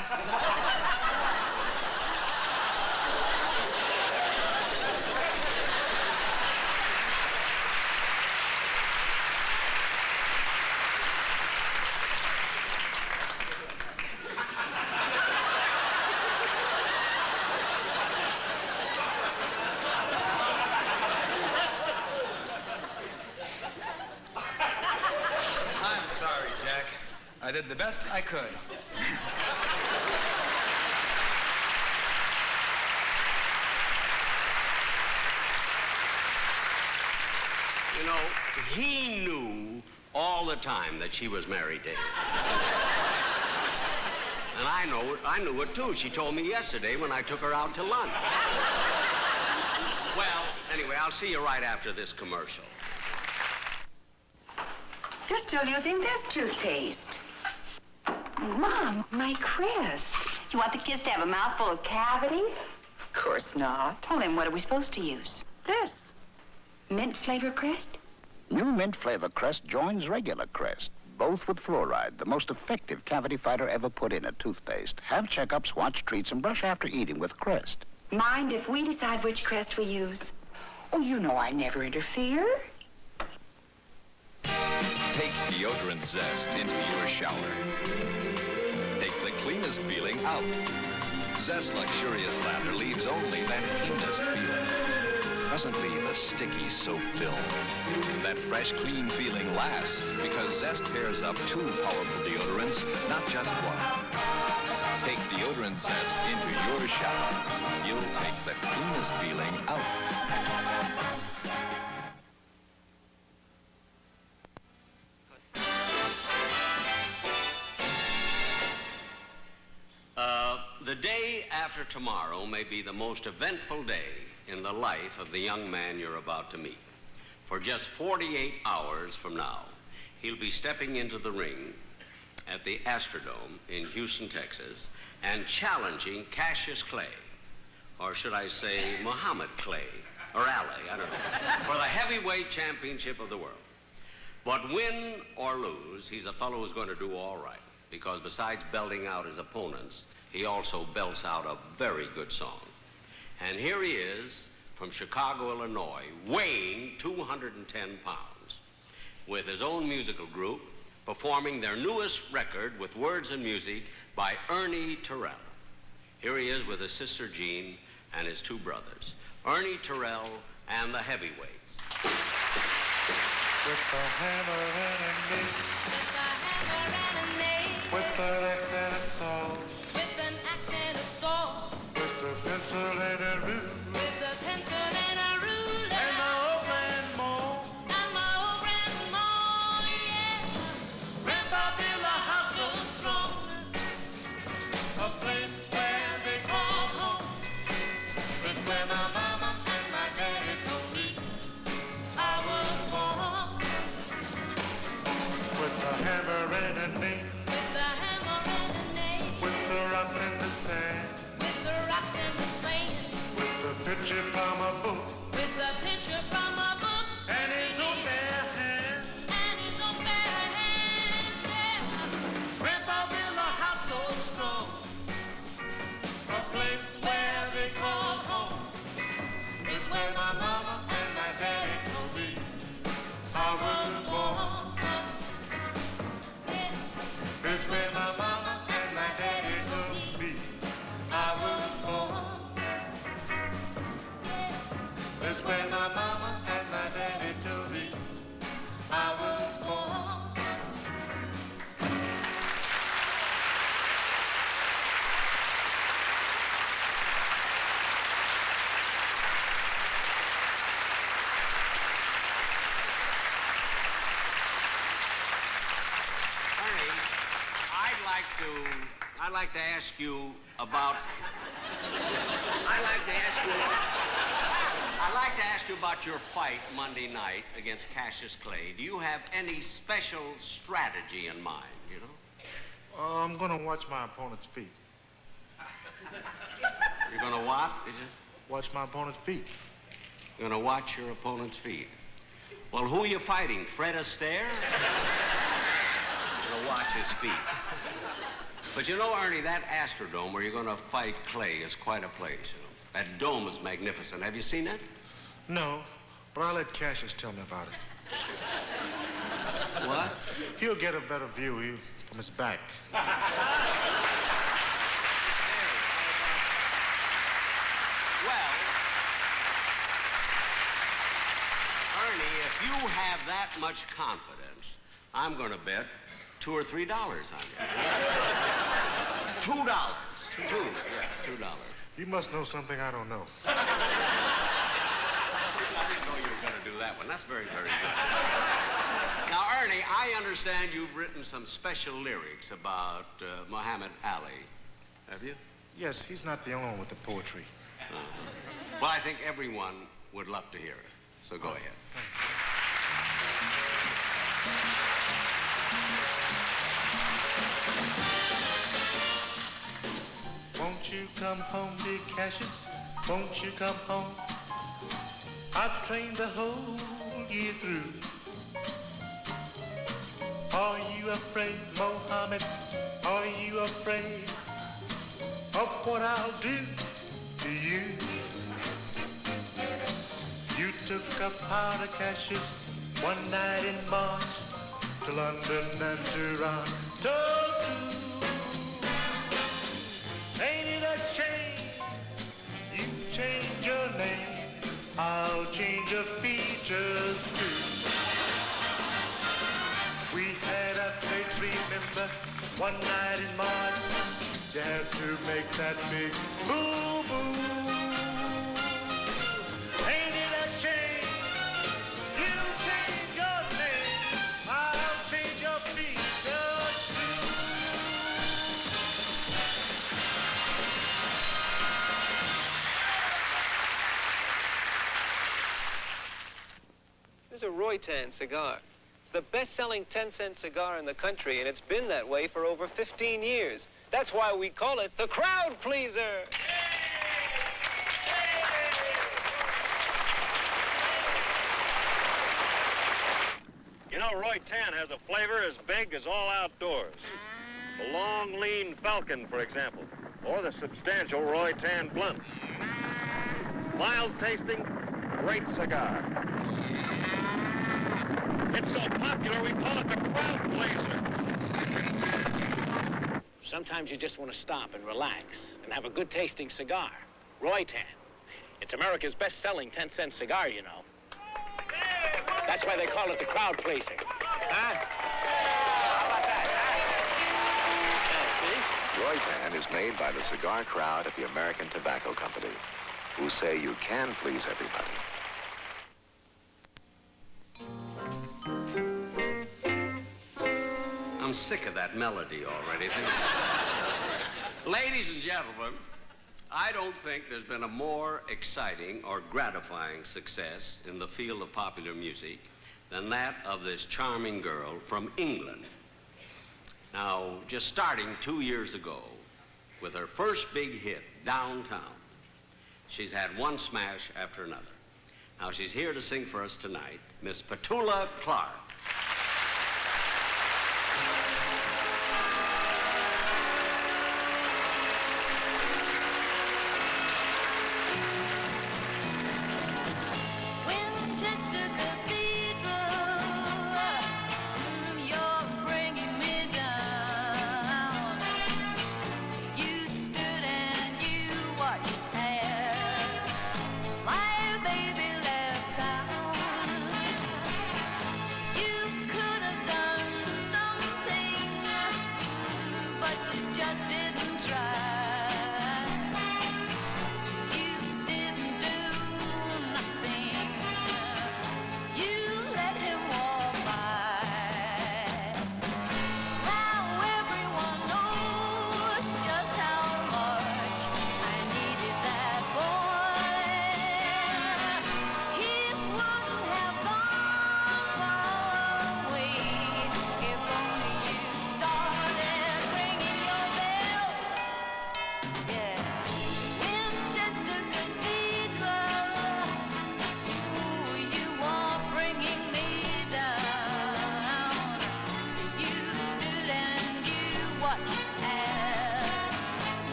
I'm sorry, Jack. I did the best I could. You know, he knew all the time that she was married to him. And I knew it too. She told me yesterday when I took her out to lunch. Well, anyway, I'll see you right after this commercial. You're still using this toothpaste. Mom, my Crest. You want the kids to have a mouthful of cavities? Of course not. Well, then what are we supposed to use? This. Mint flavor Crest? New mint flavor Crest joins regular Crest, both with fluoride, the most effective cavity fighter ever put in a toothpaste. Have checkups, watch treats, and brush after eating with Crest. Mind if we decide which Crest we use? Oh, you know I never interfere. Take deodorant zest into your shower. Take the cleanest feeling out. Zest Luxurious Lather leaves only that cleanest feeling. Doesn't leave a sticky soap film. That fresh, clean feeling lasts because Zest pairs up 2 powerful deodorants, not just one. Take deodorant Zest into your shower. You'll take the cleanest feeling out. The day after tomorrow may be the most eventful day in the life of the young man you're about to meet. For just 48 hours from now, he'll be stepping into the ring at the Astrodome in Houston, Texas, and challenging Cassius Clay, or should I say Muhammad Clay, or Ali, I don't know, for the heavyweight championship of the world. But win or lose, he's a fellow who's going to do all right. because besides belting out his opponents, he also belts out a very good song. And here he is from Chicago, Illinois, weighing 210 pounds, with his own musical group, performing their newest record with words and music by Ernie Terrell. Here he is with his sister Jean and his two brothers, Ernie Terrell and the Heavyweights. With the hammer and a nail, With a hammer and a nail, with an axe and a saw, with an axe and a saw, with a pencil and a ruler, with a pencil and a ruler, and my old grandma, and my old grandma, yeah. Grandpa built a house So so strong, a place where they call home. It's where my mama and my daddy told me I was born. With the hammer and a nail, with the hammer and a nail, with the rocks in the sand, with the rocks and the sand, with the picture from a book, with the picture from a book, and his own bare hand. and his own bare hands, yeah. Grandpa built a house so strong, a place where they call home. It's where my mama and my daddy told me I was born. It's where my mama and my daddy told me I was born. It's where my mama and my daddy told me I was born. Ernie, I'd like to ask you about. I'd like to ask you about your fight Monday night against Cassius Clay. Do you have any special strategy in mind? You know. I'm gonna watch my opponent's feet. You're gonna what? Did you? Watch my opponent's feet. You're gonna watch your opponent's feet. Well, who are you fighting? Fred Astaire? You're gonna watch his feet. But you know, Ernie, that Astrodome where you're gonna fight Clay is quite a place, you know. That dome is magnificent. Have you seen it? No, but I'll let Cassius tell me about it. What? He'll get a better view from his back. Well, Ernie, if you have that much confidence, I'm gonna bet $2 or $3 on you. $2. $2. You must know something I don't know. I didn't know you were going to do that one. That's very, very good. Now, Ernie, I understand you've written some special lyrics about Muhammad Ali. Have you? Yes, he's not the only one with the poetry. Well, I think everyone would love to hear it. So go ahead. Won't you come home, dear Cassius? Won't you come home? I've trained the whole year through. Are you afraid, Mohammed? Are you afraid of what I'll do to you? You took a powder, Cassius, one night in March to London and Toronto too. Ain't it a shame you change your name? I'll change your features too. We had a date, remember, one night in March. You had to make that big boo-boo. Ain't it a shame you change your name? I'll change your features too. This is a Roytan cigar. It's the best-selling 10-cent cigar in the country, and it's been that way for over 15 years. That's why we call it the crowd pleaser. You know, Roytan has a flavor as big as all outdoors. The long, lean Falcon, for example, or the substantial Roy Tan Blunt. Mild tasting, great cigar. It's so popular, we call it the crowd pleaser. Sometimes you just want to stop and relax and have a good tasting cigar. Roy Tan. It's America's best-selling 10-cent cigar, you know. That's why they call it the crowd pleaser. Huh? How about that, huh? Roy Tan is made by the cigar crowd at the American Tobacco Company, who say you can please everybody. I'm sick of that melody already. Ladies and gentlemen, I don't think there's been a more exciting or gratifying success in the field of popular music than that of this charming girl from England. Now, just starting 2 years ago with her first big hit, Downtown, she's had one smash after another. Now, she's here to sing for us tonight, Miss Petula Clark.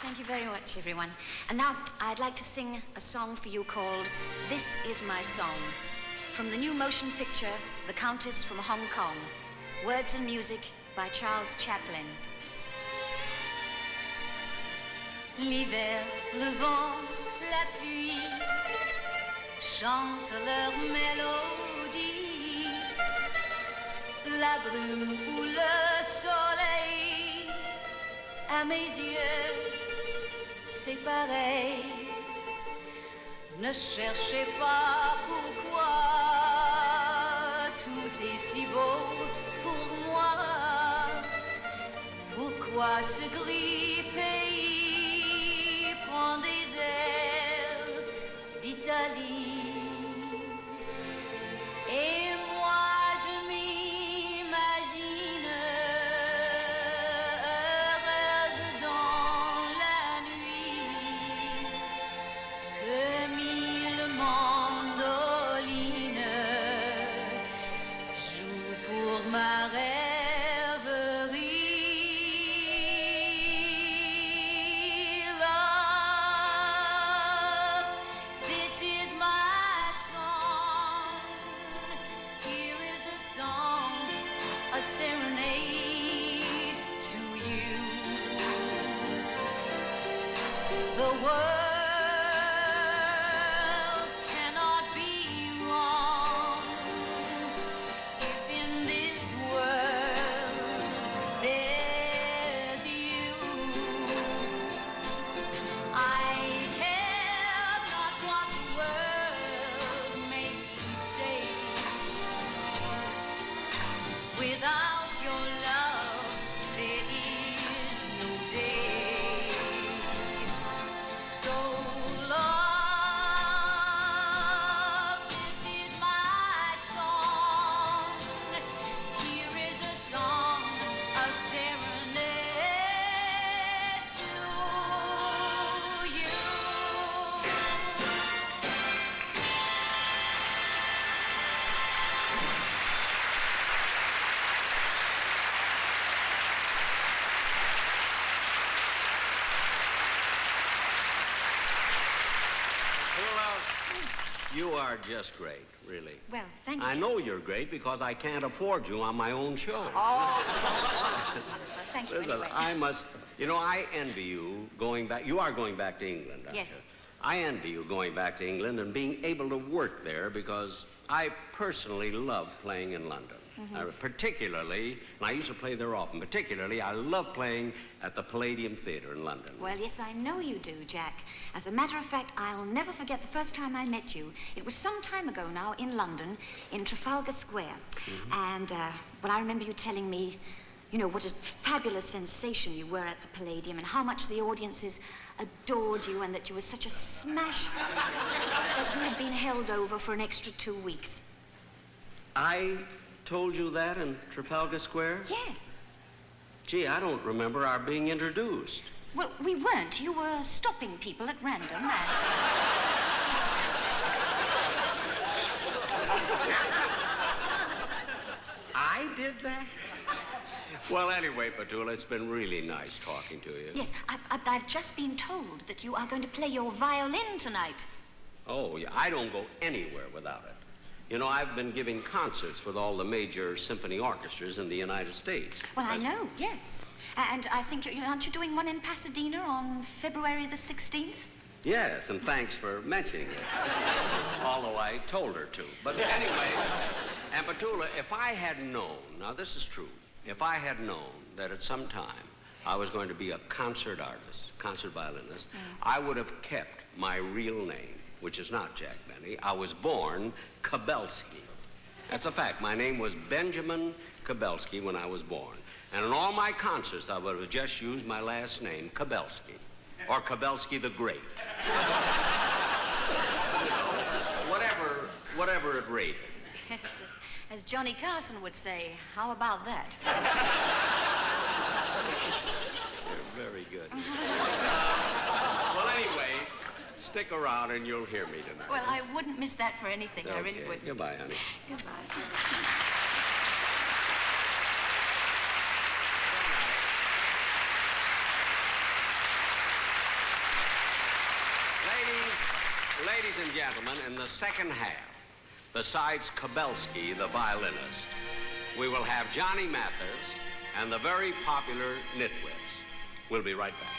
Thank you very much, everyone. And now I'd like to sing a song for you called This Is My Song, from the new motion picture, The Countess from Hong Kong. Words and music by Charles Chaplin. L'hiver, le vent, la pluie chantent leur mélodie. La brume ou le soleil, à mes yeux, c'est pareil. Ne cherchez pas pourquoi, tout est si beau pour moi. Pourquoi ce gris pays prend des airs d'Italie? Et moi je m'imagine heureuse dans la nuit, que mille mandolines jouent pour ma serenade to you. The world cannot be wrong if in this world there's you. I care not what the world may say. Without your love, there is no day. So love, this is my song. Here is a song, a serenade to you. You are just great, really. Well, thank you. I know you're great because I can't afford you on my own show. Well, thank you Listen, anyway. I must, you know, I envy you going back. You are going back to England, aren't Yes. you? I envy you going back to England and being able to work there because I personally love playing in London. Particularly, and I used to play there often, particularly I love playing at the Palladium Theatre in London. Well, yes, I know you do, Jack. As a matter of fact, I'll never forget the first time I met you. It was some time ago now in London, in Trafalgar Square. And, well, I remember you telling me, you know, what a fabulous sensation you were at the Palladium and how much the audiences adored you and that you were such a smash that you had been held over for an extra 2 weeks. I told you that in Trafalgar Square? Yeah. Gee, I don't remember our being introduced. Well, we weren't. You were stopping people at random and... I did that? Well, anyway, Petula, it's been really nice talking to you. Yes, I've just been told that you are going to play your violin tonight. Oh, yeah, I don't go anywhere without it. You know, I've been giving concerts with all the major symphony orchestras in the United States. Well, I know, yes. And I think, aren't you doing one in Pasadena on February the 16th? Yes, and thanks for mentioning it. Although I told her to. But anyway, and Petula, if I had known, now this is true, if I had known that at some time I was going to be a concert artist, concert violinist, I would have kept my real name, which is not Jack Benny. I was born Kabelski. That's a fact. My name was Benjamin Kabelski when I was born. And in all my concerts, I would have just used my last name, Kabelski, or Kabelski the Great. Whatever it rated. As Johnny Carson would say, how about that? You're very good. Well, anyway, stick around and you'll hear me tonight. Well, I wouldn't miss that for anything. I really Okay. wouldn't. Goodbye, honey. Goodbye. Ladies and gentlemen, in the second half, besides Kabelski, the violinist, we will have Johnny Mathis and the very popular Nitwits. We'll be right back.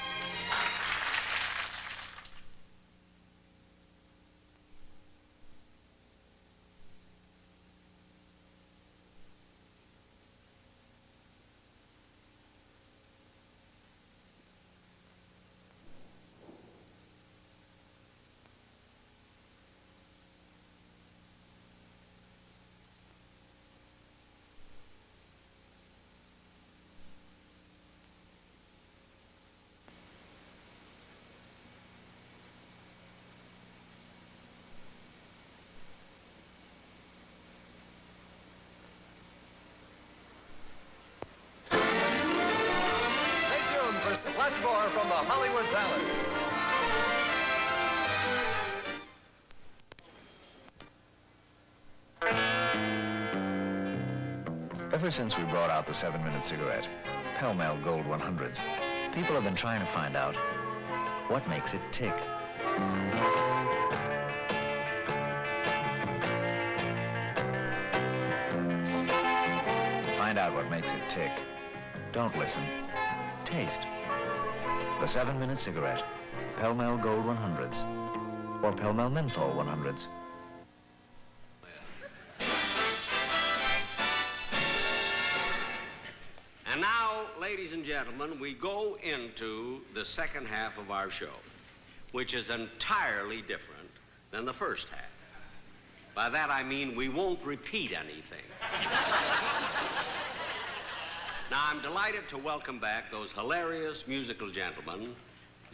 Lots more from the Hollywood Palace. Ever since we brought out the 7-minute cigarette, Pell-Mell Gold 100s, people have been trying to find out what makes it tick. Find out what makes it tick. Don't listen. Taste. The 7-minute cigarette. Pall Mall Gold 100s. Or Pall Mall Menthol 100s. And now, ladies and gentlemen, we go into the second half of our show, which is entirely different than the first half. By that I mean we won't repeat anything. Now, I'm delighted to welcome back those hilarious musical gentlemen,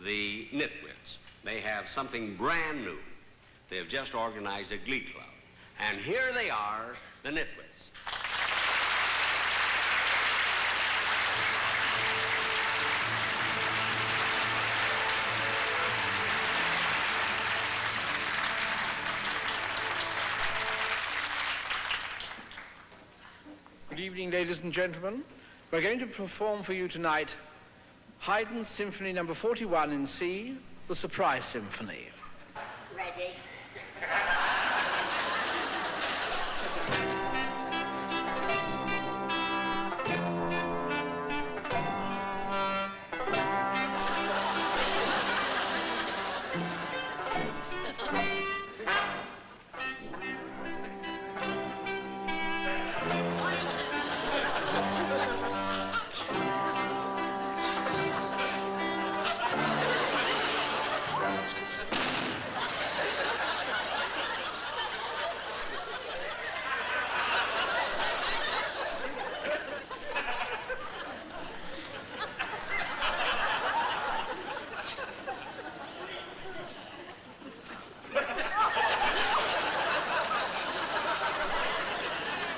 the Nitwits. They have something brand new. They have just organized a glee club. And here they are, the Nitwits. Good evening, ladies and gentlemen. We're going to perform for you tonight Haydn's Symphony Number 41 in C, the Surprise Symphony. Ready.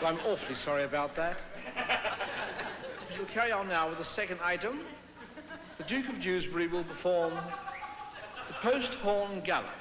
I'm awfully sorry about that. We shall carry on now with the second item. The Duke of Dewsbury will perform the Post-Horn Gallop.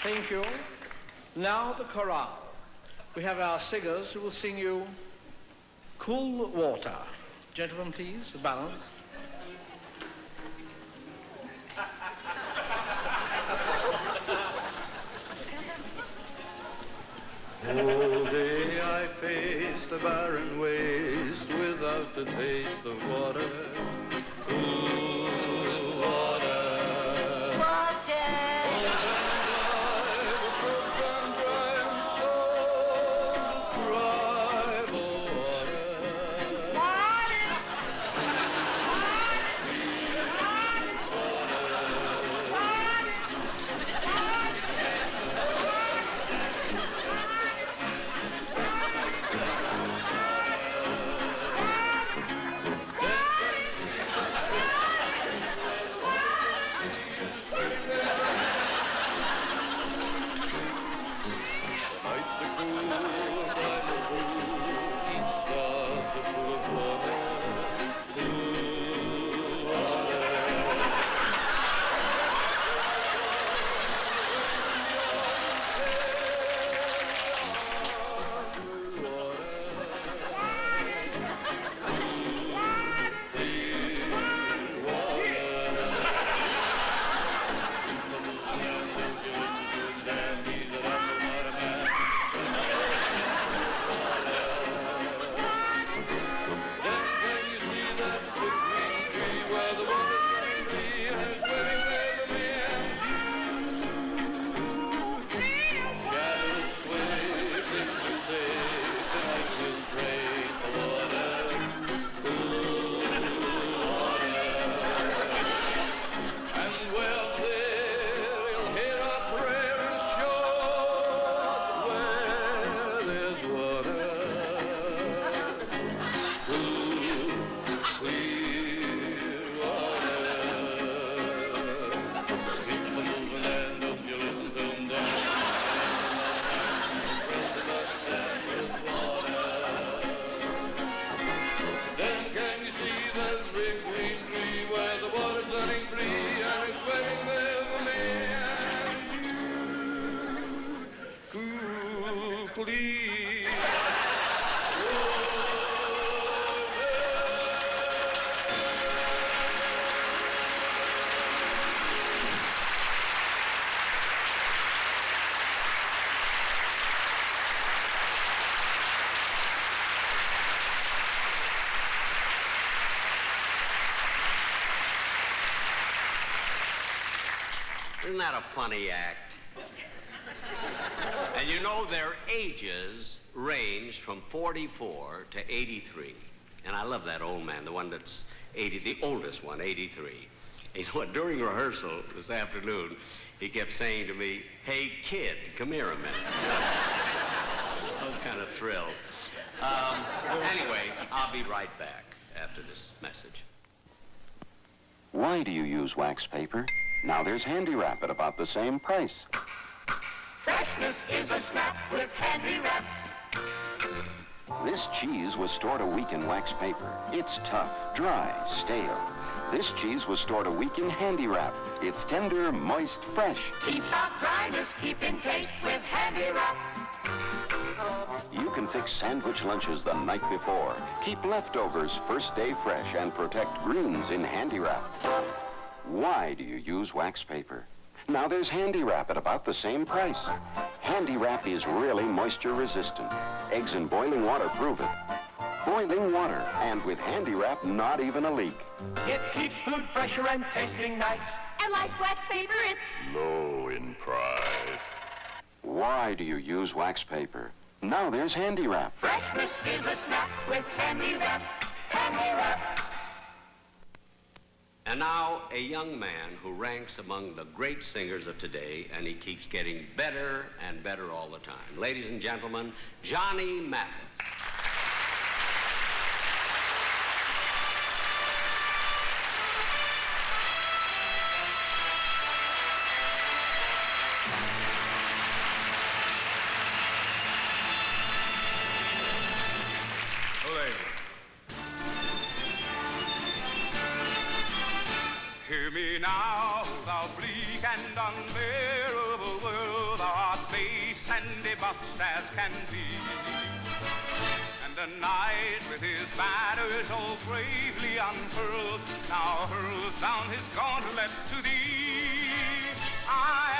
Thank you. Now the chorale. We have our singers who will sing you Cool Water. Gentlemen, please, the balance. All day I faced a barren waste without the taste of water. Cool water. Water. and it's waiting there for me and you. Shadows sway, six foot say, tonight we'll break the water, cool water. And well there he'll hear our prayer and show us where there's water. Cool, clear water. Keep them moving and don't you listen to them down. Press the buttons and with water. Then can you see that big green tree where the water's running free and it's waiting there for me and you? Cool, clear. Isn't that a funny act? And you know their ages range from 44 to 83. And I love that old man, the one that's 80, the oldest one, 83. And you know what, during rehearsal this afternoon, he kept saying to me, "Hey, kid, come here a minute." I was kind of thrilled. Anyway, I'll be right back after this message. Why do you use wax paper? Now there's Handy Wrap at about the same price. Freshness is a snap with Handy Wrap. This cheese was stored a week in wax paper. It's tough, dry, stale. This cheese was stored a week in Handy Wrap. It's tender, moist, fresh. Keep out dryness, keep in taste with Handy Wrap. You can fix sandwich lunches the night before. Keep leftovers first day fresh and protect greens in Handy Wrap. Why do you use wax paper? Now there's Handy Wrap at about the same price. Handy Wrap is really moisture resistant. Eggs in boiling water prove it. Boiling water, and with Handy Wrap, not even a leak. It keeps food fresher and tasting nice. And like wax paper, it's Low in price. Why do you use wax paper? Now there's Handy Wrap. Freshness is a snap with Handy Wrap. Handy Wrap. And now, a young man who ranks among the great singers of today, and he keeps getting better and better all the time. Ladies and gentlemen, Johnny Mathis. Hear me now, thou bleak and unbearable world, thou art base and debauched as can be. And the knight with his banners all bravely unfurled now hurls down his gauntlet to thee. I,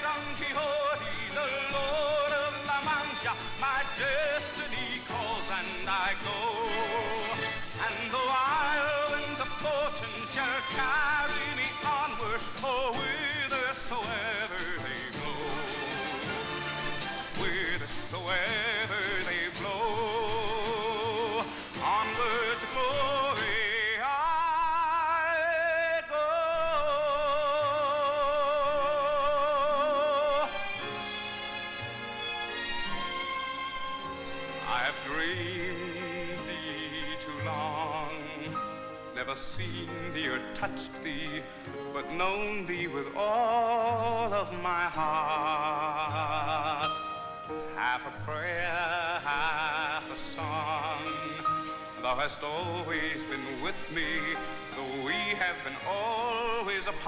Don Quixote, the Lord of La Mancha, my destiny calls and I go. And the wild winds of fortune shall carry me onward, or whithersoever they blow. Whithersoever they blow, onward to glory I go. I have dreamed thee too long, never seen thee or touched thee, but known thee with all of my heart. Half a prayer, half a song, thou hast always been with me, though we have been always apart.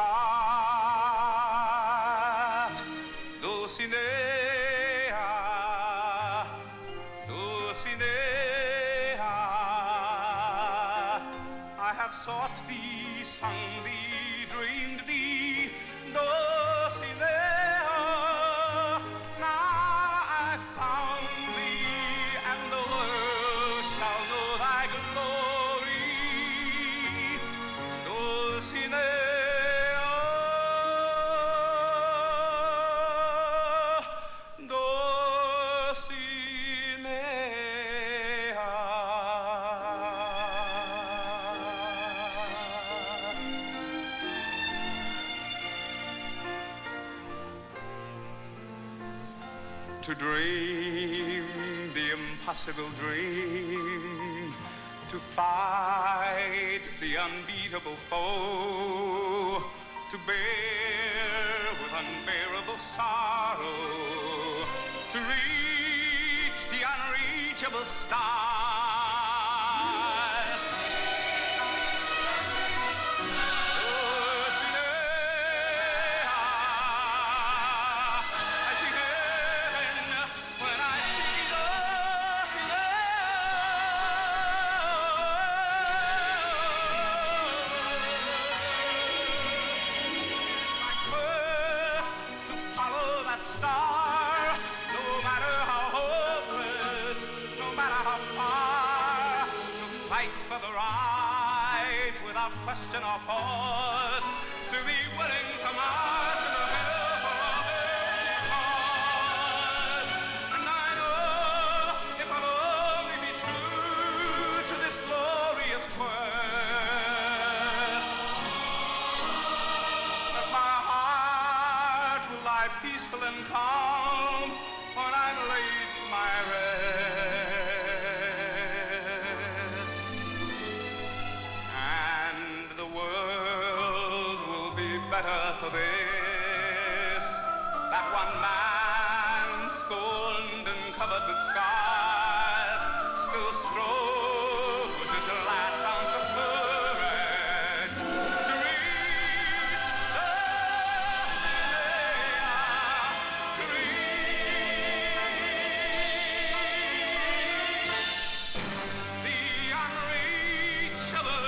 Dulcinea, Dulcinea, I have sought thee, sung thee, dreamed thee, Dulcinea. Now I found thee, and the world shall know thy glory, Dulcinea. to dream the impossible dream, to fight the unbeatable foe, to bear with unbearable sorrow, to reach the unreachable stars. Question or pause, to be willing to march into hell for a worthy cause. And I know if I'll only be true to this glorious quest, that my heart will lie peaceful and calm when I'm laid to my rest. Better for this, that one man scorned and covered with scars still strove with his last ounce of courage to reach the to reach the unreachable.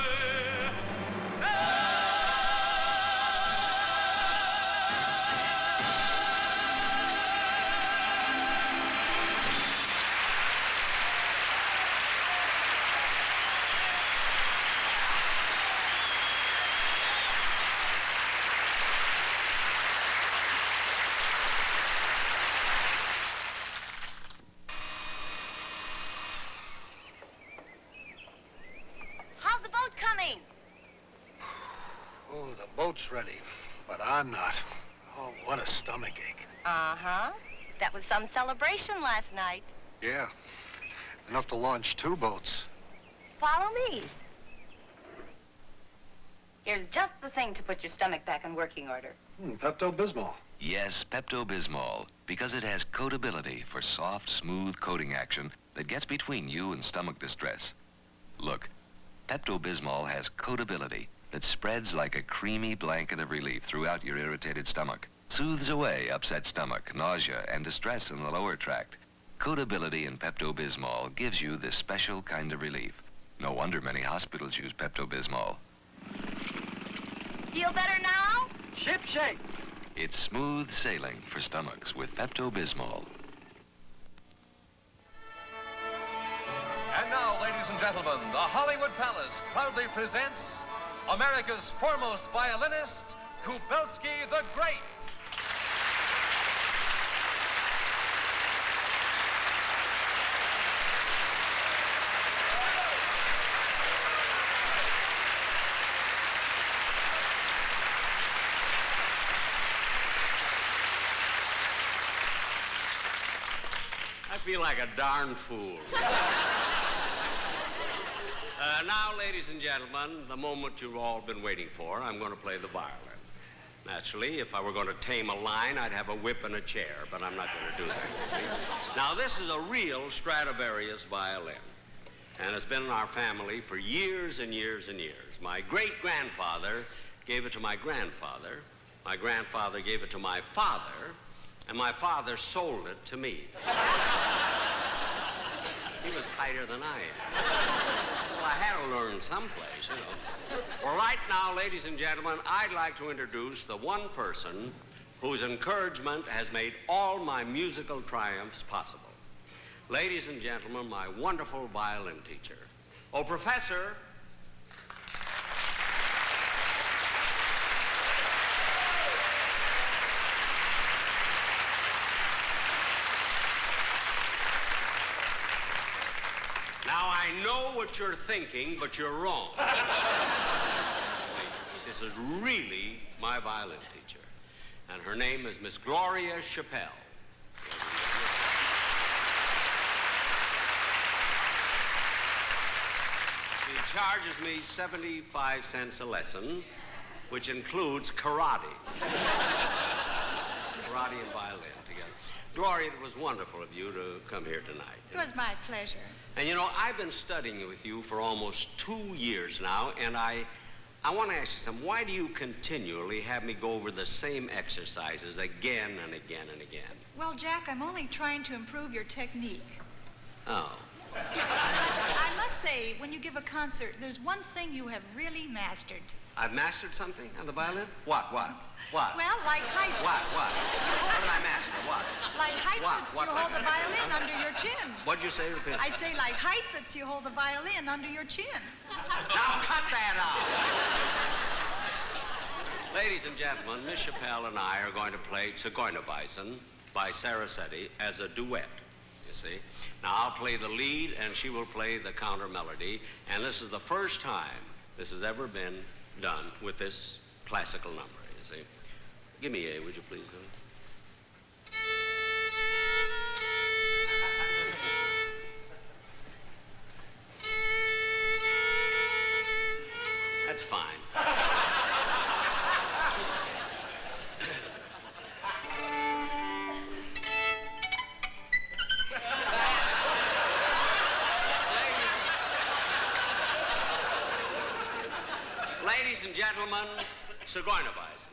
Oh, the boat's ready, but I'm not. Oh, what a stomach ache. Uh-huh. That was some celebration last night. Yeah, enough to launch 2 boats. Follow me. Here's just the thing to put your stomach back in working order. Pepto-Bismol. Yes, Pepto-Bismol, because it has coatability for soft, smooth coating action that gets between you and stomach distress. Look, Pepto-Bismol has coatability that spreads like a creamy blanket of relief throughout your irritated stomach, soothes away upset stomach, nausea, and distress in the lower tract. Coatability in Pepto-Bismol gives you this special kind of relief. No wonder many hospitals use Pepto-Bismol. Feel better now? Ship shape. It's smooth sailing for stomachs with Pepto-Bismol. And now, ladies and gentlemen, the Hollywood Palace proudly presents America's foremost violinist, Kubelski the Great. I feel like a darn fool. Now, ladies and gentlemen, the moment you've all been waiting for, I'm going to play the violin. Naturally, if I were going to tame a line, I'd have a whip and a chair, but I'm not going to do that, you see. Now, this is a real Stradivarius violin, and it's been in our family for years and years and years. My great-grandfather gave it to my grandfather gave it to my father, and my father sold it to me. He was tighter than I am. Well, I had to learn someplace, you know. Well, right now, ladies and gentlemen, I'd like to introduce the one person whose encouragement has made all my musical triumphs possible. Ladies and gentlemen, my wonderful violin teacher. Oh, Professor. Now, I know what you're thinking, but you're wrong. This is really my violin teacher. And her name is Miss Gloria Chappelle. charges me 75 cents a lesson, which includes karate. Karate and violin together. Gloria, it was wonderful of you to come here tonight. It was my pleasure. And you know, I've been studying with you for almost 2 years now, and I want to ask you something. Why do you continually have me go over the same exercises again and again and again? Well, Jack, I'm only trying to improve your technique. Oh. I must say, when you give a concert, there's one thing you have really mastered. I've mastered something on the violin? What? What? What? Well, like high foots. What? What did I master? What? Like high foots, you hold the violin under your chin. What'd you say? Repeat. I say like high foots, you hold the violin under your chin. Now cut that out! Ladies and gentlemen, Miss Chappelle and I are going to play Zigeunerweisen by Sarasetti as a duet, you see. Now I'll play the lead and she will play the counter melody, and this is the first time this has ever been done with this classical number, you see. Give me A, would you please, honey? That's fine. Ladies and gentlemen, Zigeunerweisen.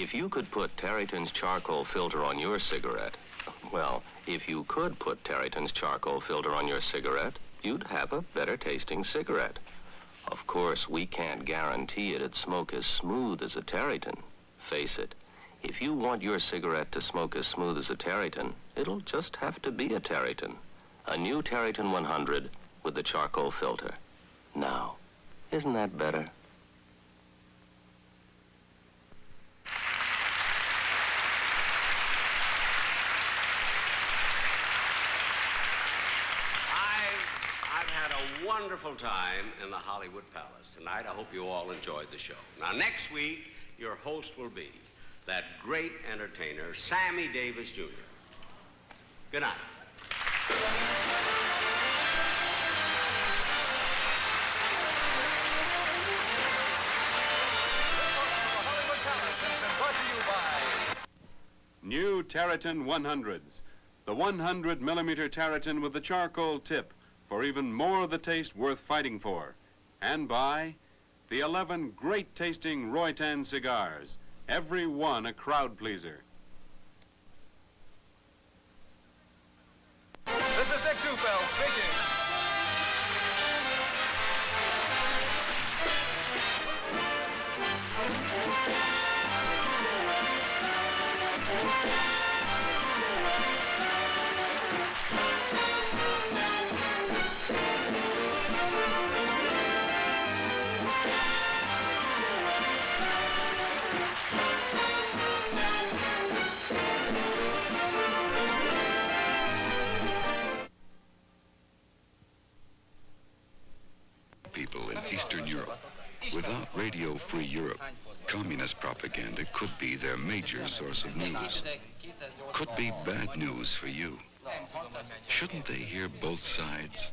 If you could put Terryton's charcoal filter on your cigarette, well, if you could put Terryton's charcoal filter on your cigarette, you'd have a better tasting cigarette. Of course, we can't guarantee it'd smoke as smooth as a Terryton. Face it, if you want your cigarette to smoke as smooth as a Terryton, it'll just have to be a Terryton. A new Terryton 100 with the charcoal filter. Now, isn't that better? I've had a wonderful time in the Hollywood Palace tonight. I hope you all enjoyed the show. Now, next week, your host will be that great entertainer, Sammy Davis Jr. Good night. New Terryton 100s. The 100mm Terryton with the charcoal tip for even more of the taste worth fighting for. And by the 11 great-tasting Roy-Tan cigars, every one a crowd pleaser. This is Dick Tufel speaking. People in Eastern Europe. Without Radio-Free Europe, communist propaganda could be their major source of news. Could be bad news for you. Shouldn't they hear both sides?